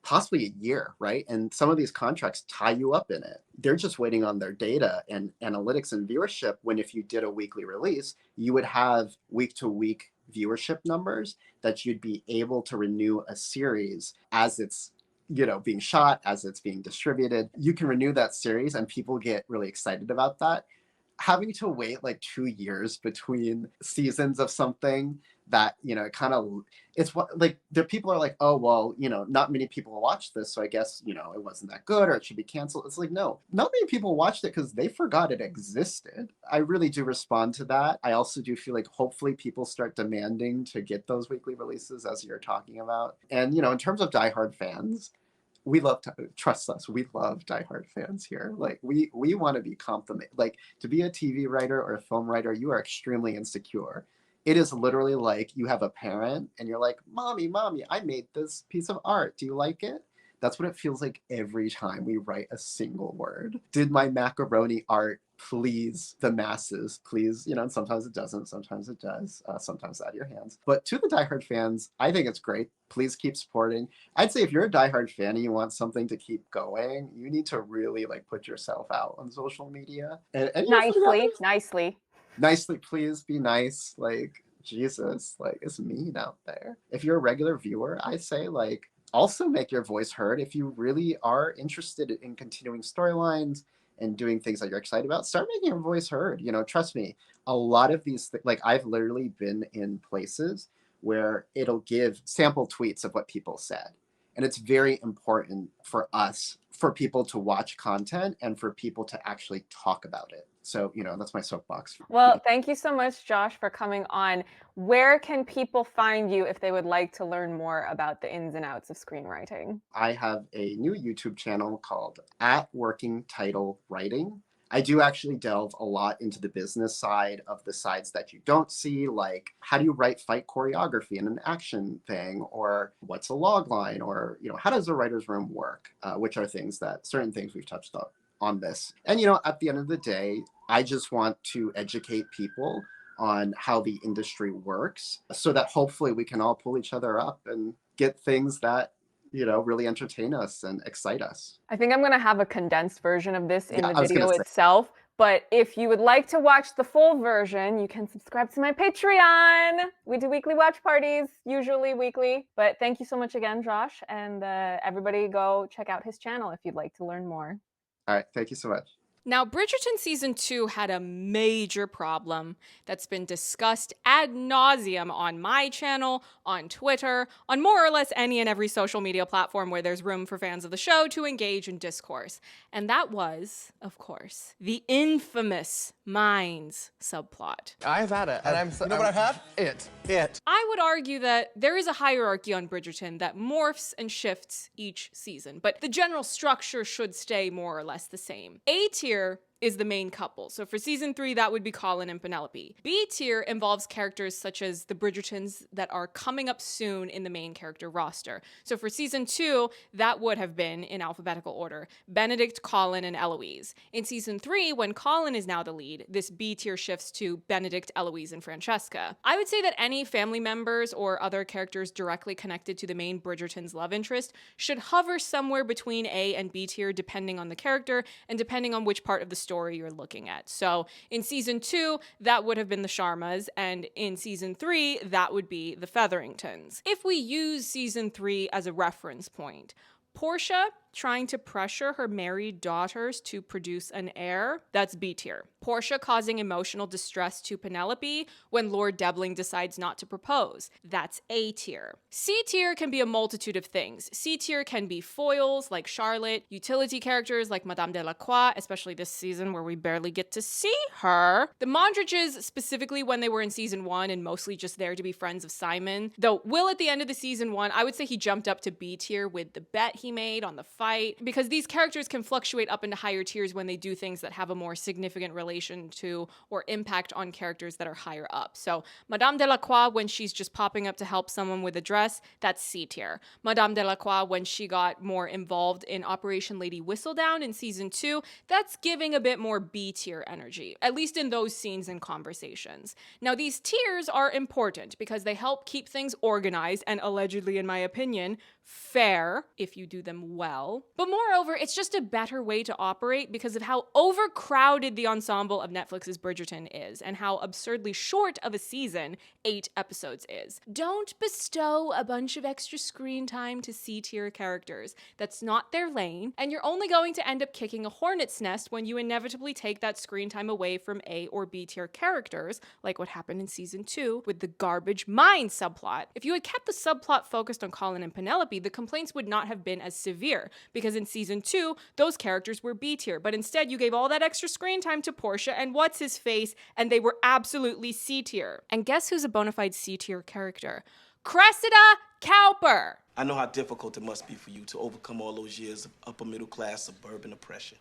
possibly a year, right? And some of these contracts tie you up in it. They're just waiting on their data and analytics and viewership, when if you did a weekly release, you would have week-to-week viewership numbers that you'd be able to renew a series as it's, you know, being shot, as it's being distributed. You can renew that series and people get really excited about that. Having to wait like 2 years between seasons of something that, you know, it's what, like, the people are like, oh, well, you know, not many people watched this, so I guess, you know, it wasn't that good or it should be canceled. It's like, no, not many people watched it because they forgot it existed. I really do respond to that. I also do feel like hopefully people start demanding to get those weekly releases, as you're talking about. And, you know, in terms of diehard fans, we love to trust us. We love diehard fans here. Like we want to be complimented. Like, to be a TV writer or a film writer, you are extremely insecure. It is literally like you have a parent and you're like, mommy, I made this piece of art. Do you like it? That's what it feels like every time we write a single word. Did my macaroni art please the masses? Please, you know, and sometimes it doesn't, sometimes it does, sometimes out of your hands. But to the diehard fans, I think it's great. Please keep supporting. I'd say if you're a diehard fan and you want something to keep going, you need to really like put yourself out on social media. And nicely, please be nice. Like, Jesus, like, it's mean out there. If you're a regular viewer, I say, like, also make your voice heard. If you really are interested in continuing storylines and doing things that you're excited about, start making your voice heard. You know, trust me, a lot of these, like, I've literally been in places where it'll give sample tweets of what people said. And it's very important for us, for people to watch content and for people to actually talk about it. So, you know, that's my soapbox. Well, thank you so much, Josh, for coming on. Where can people find you if they would like to learn more about the ins and outs of screenwriting? I have a new YouTube channel called @WorkingTitleWriting. I do actually delve a lot into the business side of the sides that you don't see, like how do you write fight choreography in an action thing, or what's a log line, or, you know, how does a writer's room work, which are certain things we've touched on this. And, you know, at the end of the day, I just want to educate people on how the industry works so that hopefully we can all pull each other up and get things that, you know, really entertain us and excite us. I think I'm going to have a condensed version of this in the video itself. But if you would like to watch the full version, you can subscribe to my Patreon. We do weekly watch parties, usually weekly. But thank you so much again, Josh. And everybody go check out his channel if you'd like to learn more. All right. Thank you so much. Now, Bridgerton Season 2 had a major problem that's been discussed ad nauseum on my channel, on Twitter, on more or less any and every social media platform where there's room for fans of the show to engage in discourse. And that was, of course, the infamous Mines subplot. I've had it, and you know what I've had? It. I would argue that there is a hierarchy on Bridgerton that morphs and shifts each season, but the general structure should stay more or less the same. A tier is the main couple. So for season 3, that would be Colin and Penelope. B tier involves characters such as the Bridgertons that are coming up soon in the main character roster. So for season 2, that would have been, in alphabetical order, Benedict, Colin, and Eloise. In season 3, when Colin is now the lead, this B tier shifts to Benedict, Eloise, and Francesca. I would say that any family members or other characters directly connected to the main Bridgerton's love interest should hover somewhere between A and B tier depending on the character and depending on which part of the story you're looking at. So in season 2, that would have been the Sharmas, and in season 3, that would be the Featheringtons. If we use season 3 as a reference point, Portia trying to pressure her married daughters to produce an heir, that's B tier. Portia causing emotional distress to Penelope when Lord Debling decides not to propose, that's A tier. C tier can be a multitude of things. C tier can be foils like Charlotte, utility characters like Madame Delacroix, especially this season where we barely get to see her. The Mondriches, specifically when they were in season 1 and mostly just there to be friends of Simon. Though Will at the end of the season 1, I would say he jumped up to B tier with the bet he made on the fight, because these characters can fluctuate up into higher tiers when they do things that have a more significant relation to or impact on characters that are higher up. So Madame Delacroix, when she's just popping up to help someone with a dress, that's C tier. Madame Delacroix, when she got more involved in Operation Lady Whistledown in season 2, that's giving a bit more B tier energy, at least in those scenes and conversations. Now these tiers are important because they help keep things organized and allegedly, in my opinion, fair if you do them well. But moreover, it's just a better way to operate because of how overcrowded the ensemble of Netflix's Bridgerton is and how absurdly short of a season 8 episodes is. Don't bestow a bunch of extra screen time to C-tier characters. That's not their lane, and you're only going to end up kicking a hornet's nest when you inevitably take that screen time away from A or B-tier characters, like what happened in season 2 with the garbage mine subplot. If you had kept the subplot focused on Colin and Penelope, the complaints would not have been as severe, because in season 2, those characters were B tier, but instead you gave all that extra screen time to Portia and what's-his-face, and they were absolutely C tier. And guess who's a bona fide C tier character? Cressida Cowper! I know how difficult it must be for you to overcome all those years of upper middle class suburban oppression.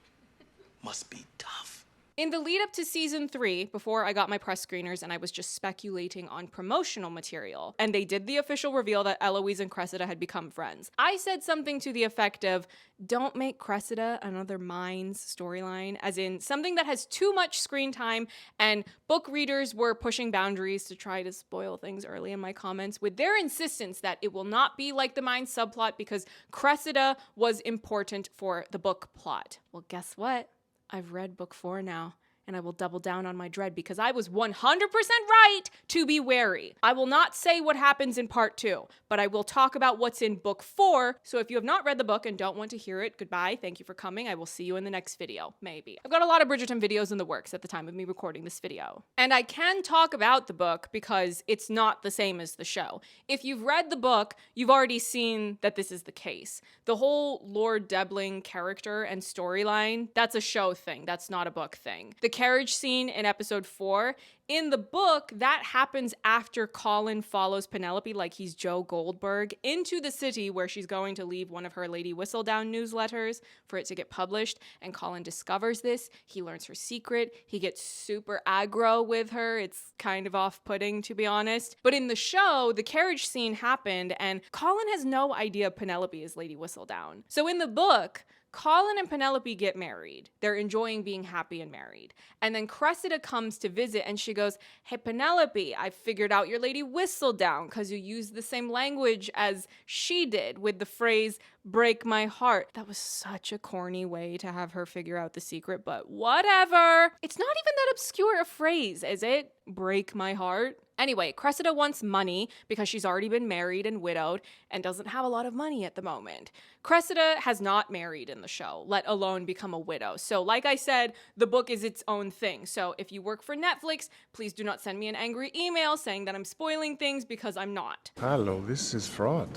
Must be tough. In the lead up to season 3, before I got my press screeners and I was just speculating on promotional material, and they did the official reveal that Eloise and Cressida had become friends, I said something to the effect of, don't make Cressida another Mines storyline, as in something that has too much screen time, and book readers were pushing boundaries to try to spoil things early in my comments with their insistence that it will not be like the Mines subplot because Cressida was important for the book plot. Well, guess what? I've read book 4 now, and I will double down on my dread because I was 100% right to be wary. I will not say what happens in part 2, but I will talk about what's in book 4, so if you have not read the book and don't want to hear it, goodbye, thank you for coming, I will see you in the next video, maybe. I've got a lot of Bridgerton videos in the works at the time of me recording this video. And I can talk about the book because it's not the same as the show. If you've read the book, you've already seen that this is the case. The whole Lord Debling character and storyline, that's a show thing, that's not a book thing. The carriage scene in episode 4, in the book, that happens after Colin follows Penelope like he's Joe Goldberg into the city where she's going to leave one of her Lady Whistledown newsletters for it to get published, and Colin discovers this, he learns her secret, he gets super aggro with her, it's kind of off-putting to be honest. But in the show, the carriage scene happened and Colin has no idea Penelope is Lady Whistledown. So in the book, Colin and Penelope get married. They're enjoying being happy and married. And then Cressida comes to visit and she goes, hey Penelope, I figured out your Lady Whistledown because you used the same language as she did with the phrase, break my heart. That was such a corny way to have her figure out the secret, but whatever. It's not even that obscure a phrase, is it? Break my heart. Anyway, Cressida wants money because she's already been married and widowed and doesn't have a lot of money at the moment. Cressida has not married in the show, let alone become a widow. So like I said, the book is its own thing. So if you work for Netflix, please do not send me an angry email saying that I'm spoiling things because I'm not. Hello, this is fraud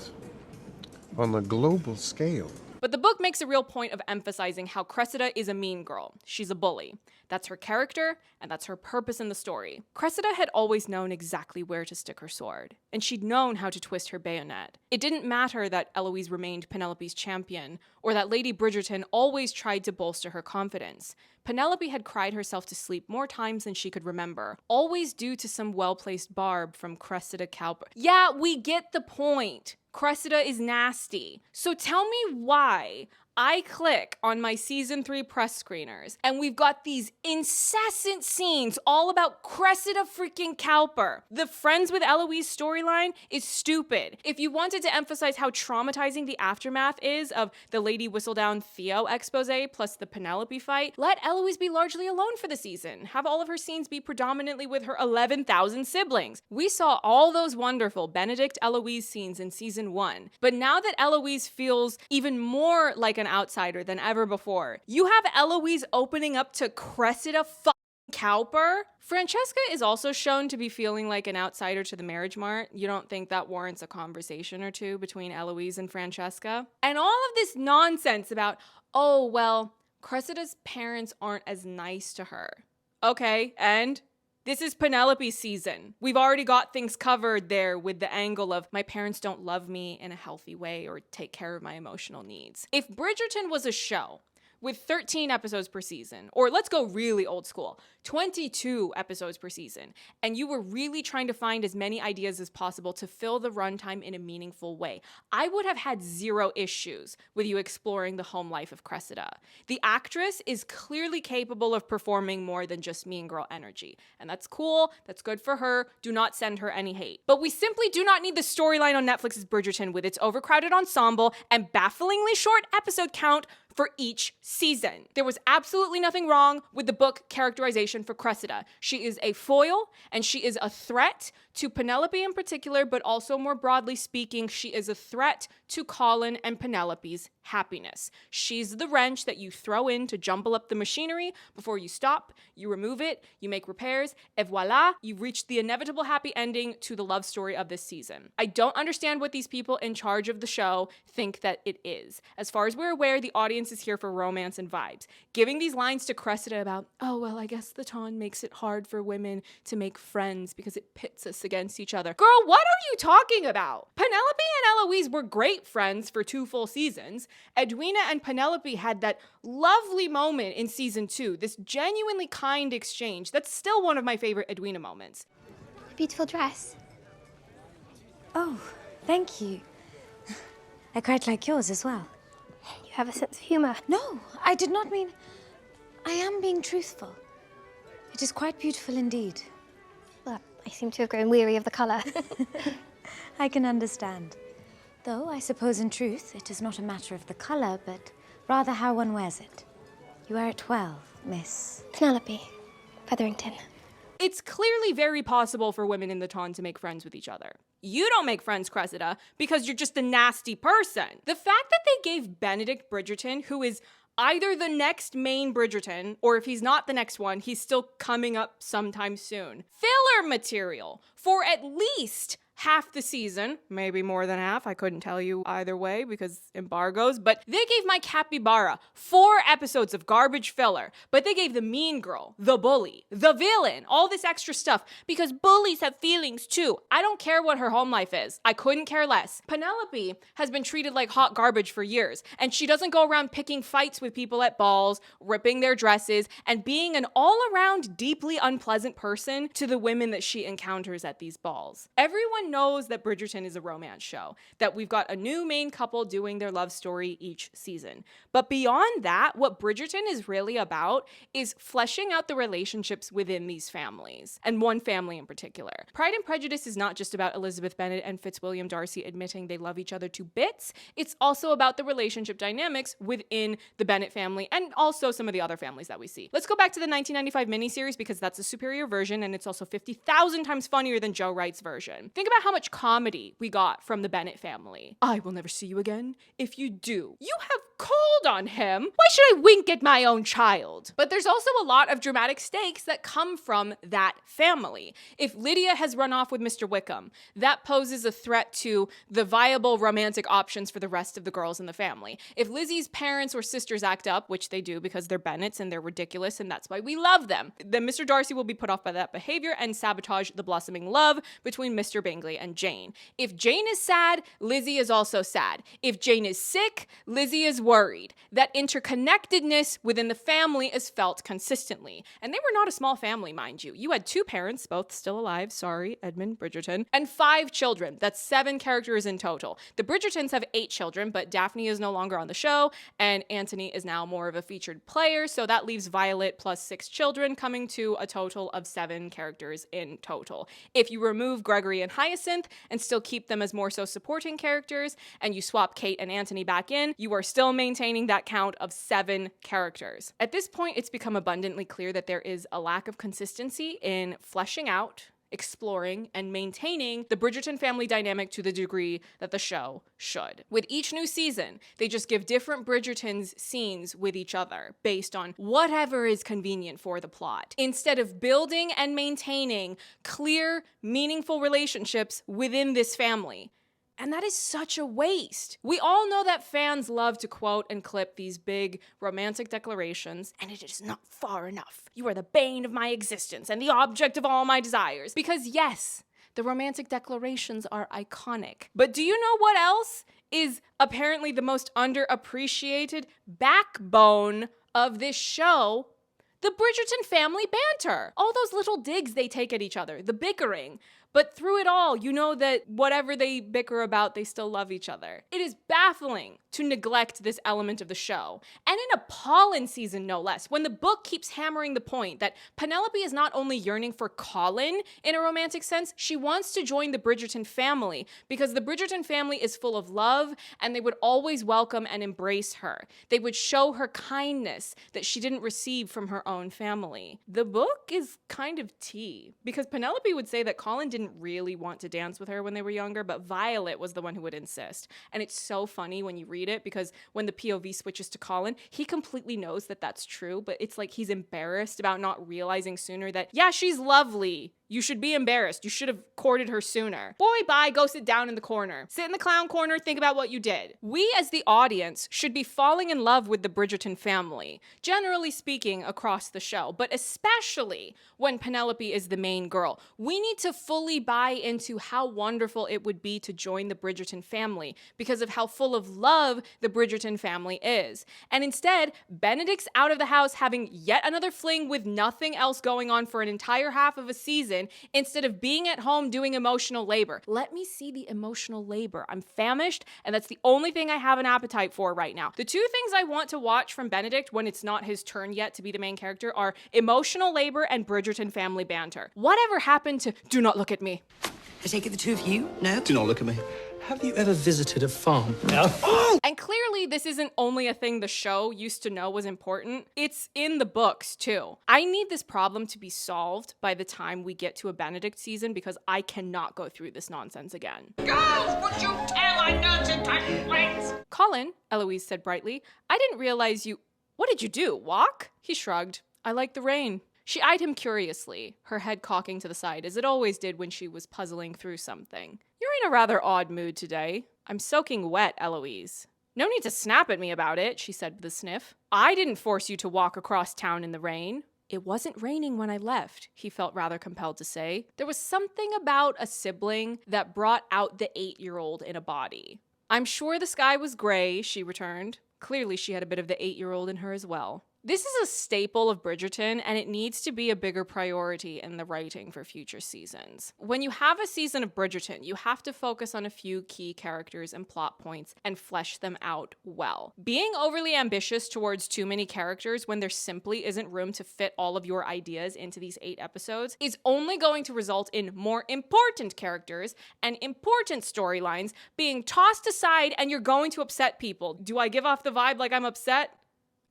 on a global scale. But the book book makes a real point of emphasizing how Cressida is a mean girl. She's a bully. That's her character, and that's her purpose in the story. Cressida had always known exactly where to stick her sword, and she'd known how to twist her bayonet. It didn't matter that Eloise remained Penelope's champion, or that Lady Bridgerton always tried to bolster her confidence. Penelope had cried herself to sleep more times than she could remember, always due to some well-placed barb from Cressida Cowper. Yeah, we get the point. Cressida is nasty. So tell me why I click on my season 3 press screeners and we've got these incessant scenes all about Cressida freaking Cowper. The Friends with Eloise storyline is stupid. If you wanted to emphasize how traumatizing the aftermath is of the Lady Whistledown Theo expose plus the Penelope fight, let Eloise be largely alone for the season. Have all of her scenes be predominantly with her 11,000 siblings. We saw all those wonderful Benedict Eloise scenes in season 1, but now that Eloise feels even more like an outsider than ever before, you have Eloise opening up to Cressida Cowper. Francesca is also shown to be feeling like an outsider to the marriage mart. You don't think that warrants a conversation or two between Eloise and Francesca? And all of this nonsense about, oh, well, Cressida's parents aren't as nice to her. Okay, and? This is Penelope's season. We've already got things covered there with the angle of my parents don't love me in a healthy way or take care of my emotional needs. If Bridgerton was a show with 13 episodes per season, or let's go really old school, 22 episodes per season, and you were really trying to find as many ideas as possible to fill the runtime in a meaningful way, I would have had zero issues with you exploring the home life of Cressida. The actress is clearly capable of performing more than just mean girl energy, and that's cool, that's good for her, do not send her any hate. But we simply do not need the storyline on Netflix's Bridgerton with its overcrowded ensemble and bafflingly short episode count for each season. There was absolutely nothing wrong with the book characterization for Cressida. She is a foil and she is a threat to Penelope in particular, but also more broadly speaking, she is a threat to Colin and Penelope's happiness. She's the wrench that you throw in to jumble up the machinery before you stop, you remove it, you make repairs, et voila, you've reached the inevitable happy ending to the love story of this season. I don't understand what these people in charge of the show think that it is. As far as we're aware, the audience is here for romance and vibes. Giving these lines to Cressida about, oh, well, I guess the Ton makes it hard for women to make friends because it pits us against each other. Girl, what are you talking about? Penelope and Eloise were great friends for 2 full seasons. Edwina and Penelope had that lovely moment in season 2, this genuinely kind exchange. That's still one of my favorite Edwina moments. Beautiful dress. Oh, thank you. I quite like yours as well. You have a sense of humor. No, I did not mean... I am being truthful. It is quite beautiful indeed. Well, I seem to have grown weary of the colour. I can understand. Though, I suppose in truth, it is not a matter of the colour, but rather how one wears it. You wear it well, Miss... Penelope. Featherington. It's clearly very possible for women in the Ton to make friends with each other. You don't make friends, Cressida, because you're just a nasty person. The fact that they gave Benedict Bridgerton, who is either the next main Bridgerton, or if he's not the next one, he's still coming up sometime soon, filler material for at least half the season, maybe more than half, I couldn't tell you either way because embargoes, but they gave my capybara 4 episodes of garbage filler, but they gave the mean girl, the bully, the villain, all this extra stuff because bullies have feelings too. I don't care what her home life is. I couldn't care less. Penelope has been treated like hot garbage for years, and she doesn't go around picking fights with people at balls, ripping their dresses, and being an all-around deeply unpleasant person to the women that she encounters at these balls. Everyone knows that Bridgerton is a romance show, that we've got a new main couple doing their love story each season. But beyond that, what Bridgerton is really about is fleshing out the relationships within these families, and one family in particular. Pride and Prejudice is not just about Elizabeth Bennet and Fitzwilliam Darcy admitting they love each other to bits, it's also about the relationship dynamics within the Bennet family and also some of the other families that we see. Let's go back to the 1995 miniseries because that's a superior version and it's also 50,000 times funnier than Joe Wright's version. Think about how much comedy we got from the Bennet family. I will never see you again. If you do, you have cold on him. Why should I wink at my own child? But there's also a lot of dramatic stakes that come from that family. If Lydia has run off with Mr. Wickham, that poses a threat to the viable romantic options for the rest of the girls in the family. If Lizzie's parents or sisters act up, which they do because they're Bennets and they're ridiculous and that's why we love them, then Mr. Darcy will be put off by that behavior and sabotage the blossoming love between Mr. Bingley and Jane. If Jane is sad, Lizzie is also sad. If Jane is sick, Lizzie is worried. That interconnectedness within the family is felt consistently. And they were not a small family, mind you. You had 2 parents, both still alive, sorry, Edmund Bridgerton, and 5 children. That's 7 characters in total. The Bridgertons have 8 children, but Daphne is no longer on the show, and Anthony is now more of a featured player, so that leaves Violet plus 6 children, coming to a total of 7 characters in total. If you remove Gregory and Hyacinth and still keep them as more so supporting characters, and you swap Kate and Anthony back in, you are still maintaining that count of 7 characters. At this point, it's become abundantly clear that there is a lack of consistency in fleshing out, exploring, and maintaining the Bridgerton family dynamic to the degree that the show should. With each new season, they just give different Bridgertons scenes with each other based on whatever is convenient for the plot, instead of building and maintaining clear, meaningful relationships within this family. And that is such a waste. We all know that fans love to quote and clip these big romantic declarations, and it is not far enough. You are the bane of my existence and the object of all my desires. Because yes, the romantic declarations are iconic. But do you know what else is apparently the most underappreciated backbone of this show? The Bridgerton family banter. All those little digs they take at each other, the bickering. But through it all, you know that whatever they bicker about, they still love each other. It is baffling to neglect this element of the show. And in a pollen season, no less, when the book keeps hammering the point that Penelope is not only yearning for Colin in a romantic sense, she wants to join the Bridgerton family because the Bridgerton family is full of love and they would always welcome and embrace her. They would show her kindness that she didn't receive from her own family. The book is kind of tea because Penelope would say that Colin didn't really want to dance with her when they were younger, but Violet was the one who would insist. And it's so funny when you read it because when the POV switches to Colin, he completely knows that that's true, but it's like he's embarrassed about not realizing sooner that, yeah, she's lovely. You should be embarrassed. You should have courted her sooner. Boy, bye, go sit down in the corner. Sit in the clown corner, think about what you did. We as the audience should be falling in love with the Bridgerton family, generally speaking across the show, but especially when Penelope is the main girl. We need to fully buy into how wonderful it would be to join the Bridgerton family because of how full of love the Bridgerton family is. And instead, Benedict's out of the house having yet another fling with nothing else going on for an entire half of a season instead of being at home doing emotional labor. Let me see the emotional labor. I'm famished, and that's the only thing I have an appetite for right now. The 2 things I want to watch from Benedict when it's not his turn yet to be the main character are emotional labor and Bridgerton family banter. Whatever happened to do not look at me? I take it the 2 of you? No? Do not look at me. Have you ever visited a farm? No. And clearly this isn't only a thing the show used to know was important. It's in the books too. I need this problem to be solved by the time we get to a Benedict season because I cannot go through this nonsense again. Girls, would you tell our nurse in tight plates? Colin, Eloise said brightly, I didn't realize you... What did you do, walk? He shrugged. I like the rain. She eyed him curiously, her head cocking to the side, as it always did when she was puzzling through something. You're in a rather odd mood today. I'm soaking wet, Eloise. No need to snap at me about it, she said with a sniff. I didn't force you to walk across town in the rain. It wasn't raining when I left, he felt rather compelled to say. There was something about a sibling that brought out the 8-year-old in a body. I'm sure the sky was gray, she returned. Clearly she had a bit of the 8-year-old in her as well. This is a staple of Bridgerton, and it needs to be a bigger priority in the writing for future seasons. When you have a season of Bridgerton, you have to focus on a few key characters and plot points and flesh them out well. Being overly ambitious towards too many characters when there simply isn't room to fit all of your ideas into these 8 episodes is only going to result in more important characters and important storylines being tossed aside, and you're going to upset people. Do I give off the vibe like I'm upset?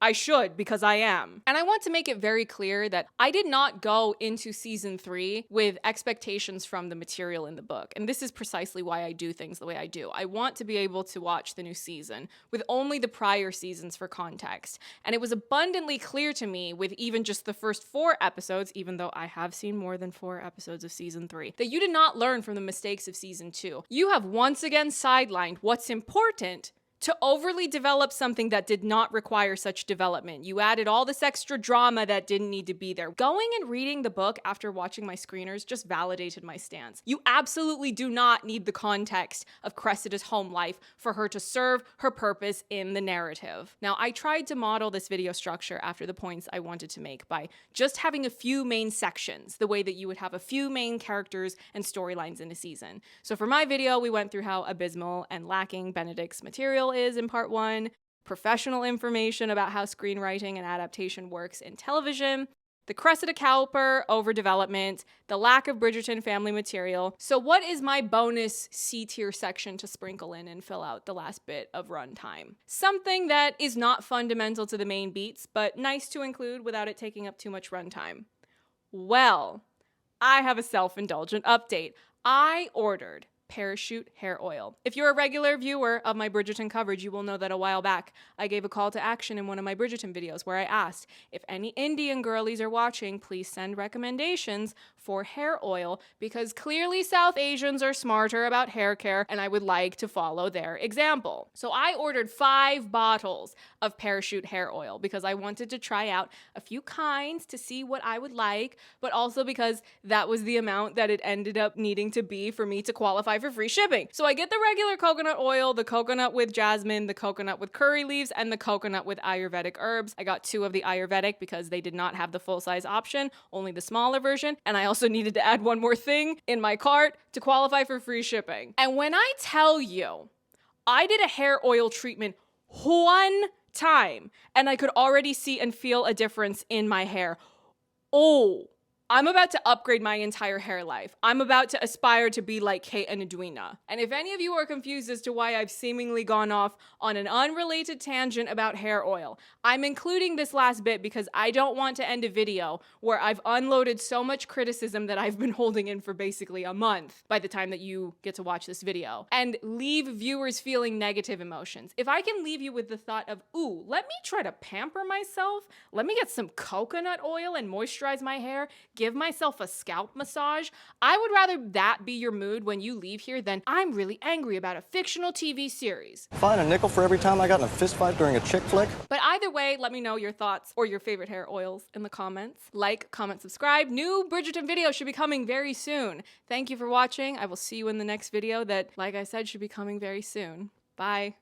I should, because I am. And I want to make it very clear that I did not go into season 3 with expectations from the material in the book. And this is precisely why I do things the way I do. I want to be able to watch the new season with only the prior seasons for context. And it was abundantly clear to me with even just the first 4 episodes, even though I have seen more than 4 episodes of season 3, that you did not learn from the mistakes of season 2. You have once again sidelined what's important to overly develop something that did not require such development. You added all this extra drama that didn't need to be there. Going and reading the book after watching my screeners just validated my stance. You absolutely do not need the context of Cressida's home life for her to serve her purpose in the narrative. Now, I tried to model this video structure after the points I wanted to make by just having a few main sections, the way that you would have a few main characters and storylines in a season. So for my video, we went through how abysmal and lacking Benedict's material is in part 1, professional information about how screenwriting and adaptation works in television, the Cressida Cowper overdevelopment, the lack of Bridgerton family material. So what is my bonus C-tier section to sprinkle in and fill out the last bit of runtime? Something that is not fundamental to the main beats, but nice to include without it taking up too much runtime. Well, I have a self-indulgent update. I ordered Parachute hair oil. If you're a regular viewer of my Bridgerton coverage, you will know that a while back, I gave a call to action in one of my Bridgerton videos where I asked if any Indian girlies are watching, please send recommendations for hair oil because clearly South Asians are smarter about hair care and I would like to follow their example. So I ordered 5 bottles of Parachute hair oil because I wanted to try out a few kinds to see what I would like, but also because that was the amount that it ended up needing to be for me to qualify for free shipping. So I get the regular coconut oil, the coconut with jasmine, the coconut with curry leaves, and the coconut with Ayurvedic herbs. I got 2 of the Ayurvedic because they did not have the full-size option, only the smaller version, and I also needed to add one more thing in my cart to qualify for free shipping. And when I tell you, I did a hair oil treatment 1 time, and I could already see and feel a difference in my hair. Oh, I'm about to upgrade my entire hair life. I'm about to aspire to be like Kate and Edwina. And if any of you are confused as to why I've seemingly gone off on an unrelated tangent about hair oil, I'm including this last bit because I don't want to end a video where I've unloaded so much criticism that I've been holding in for basically a month by the time that you get to watch this video and leave viewers feeling negative emotions. If I can leave you with the thought of, ooh, let me try to pamper myself, let me get some coconut oil and moisturize my hair, give myself a scalp massage, I would rather that be your mood when you leave here than I'm really angry about a fictional TV series. Fine, a nickel for every time I got in a fist fight during a chick flick. But either way, let me know your thoughts or your favorite hair oils in the comments. Like, comment, subscribe. New Bridgerton videos should be coming very soon. Thank you for watching. I will see you in the next video that, like I said, should be coming very soon. Bye.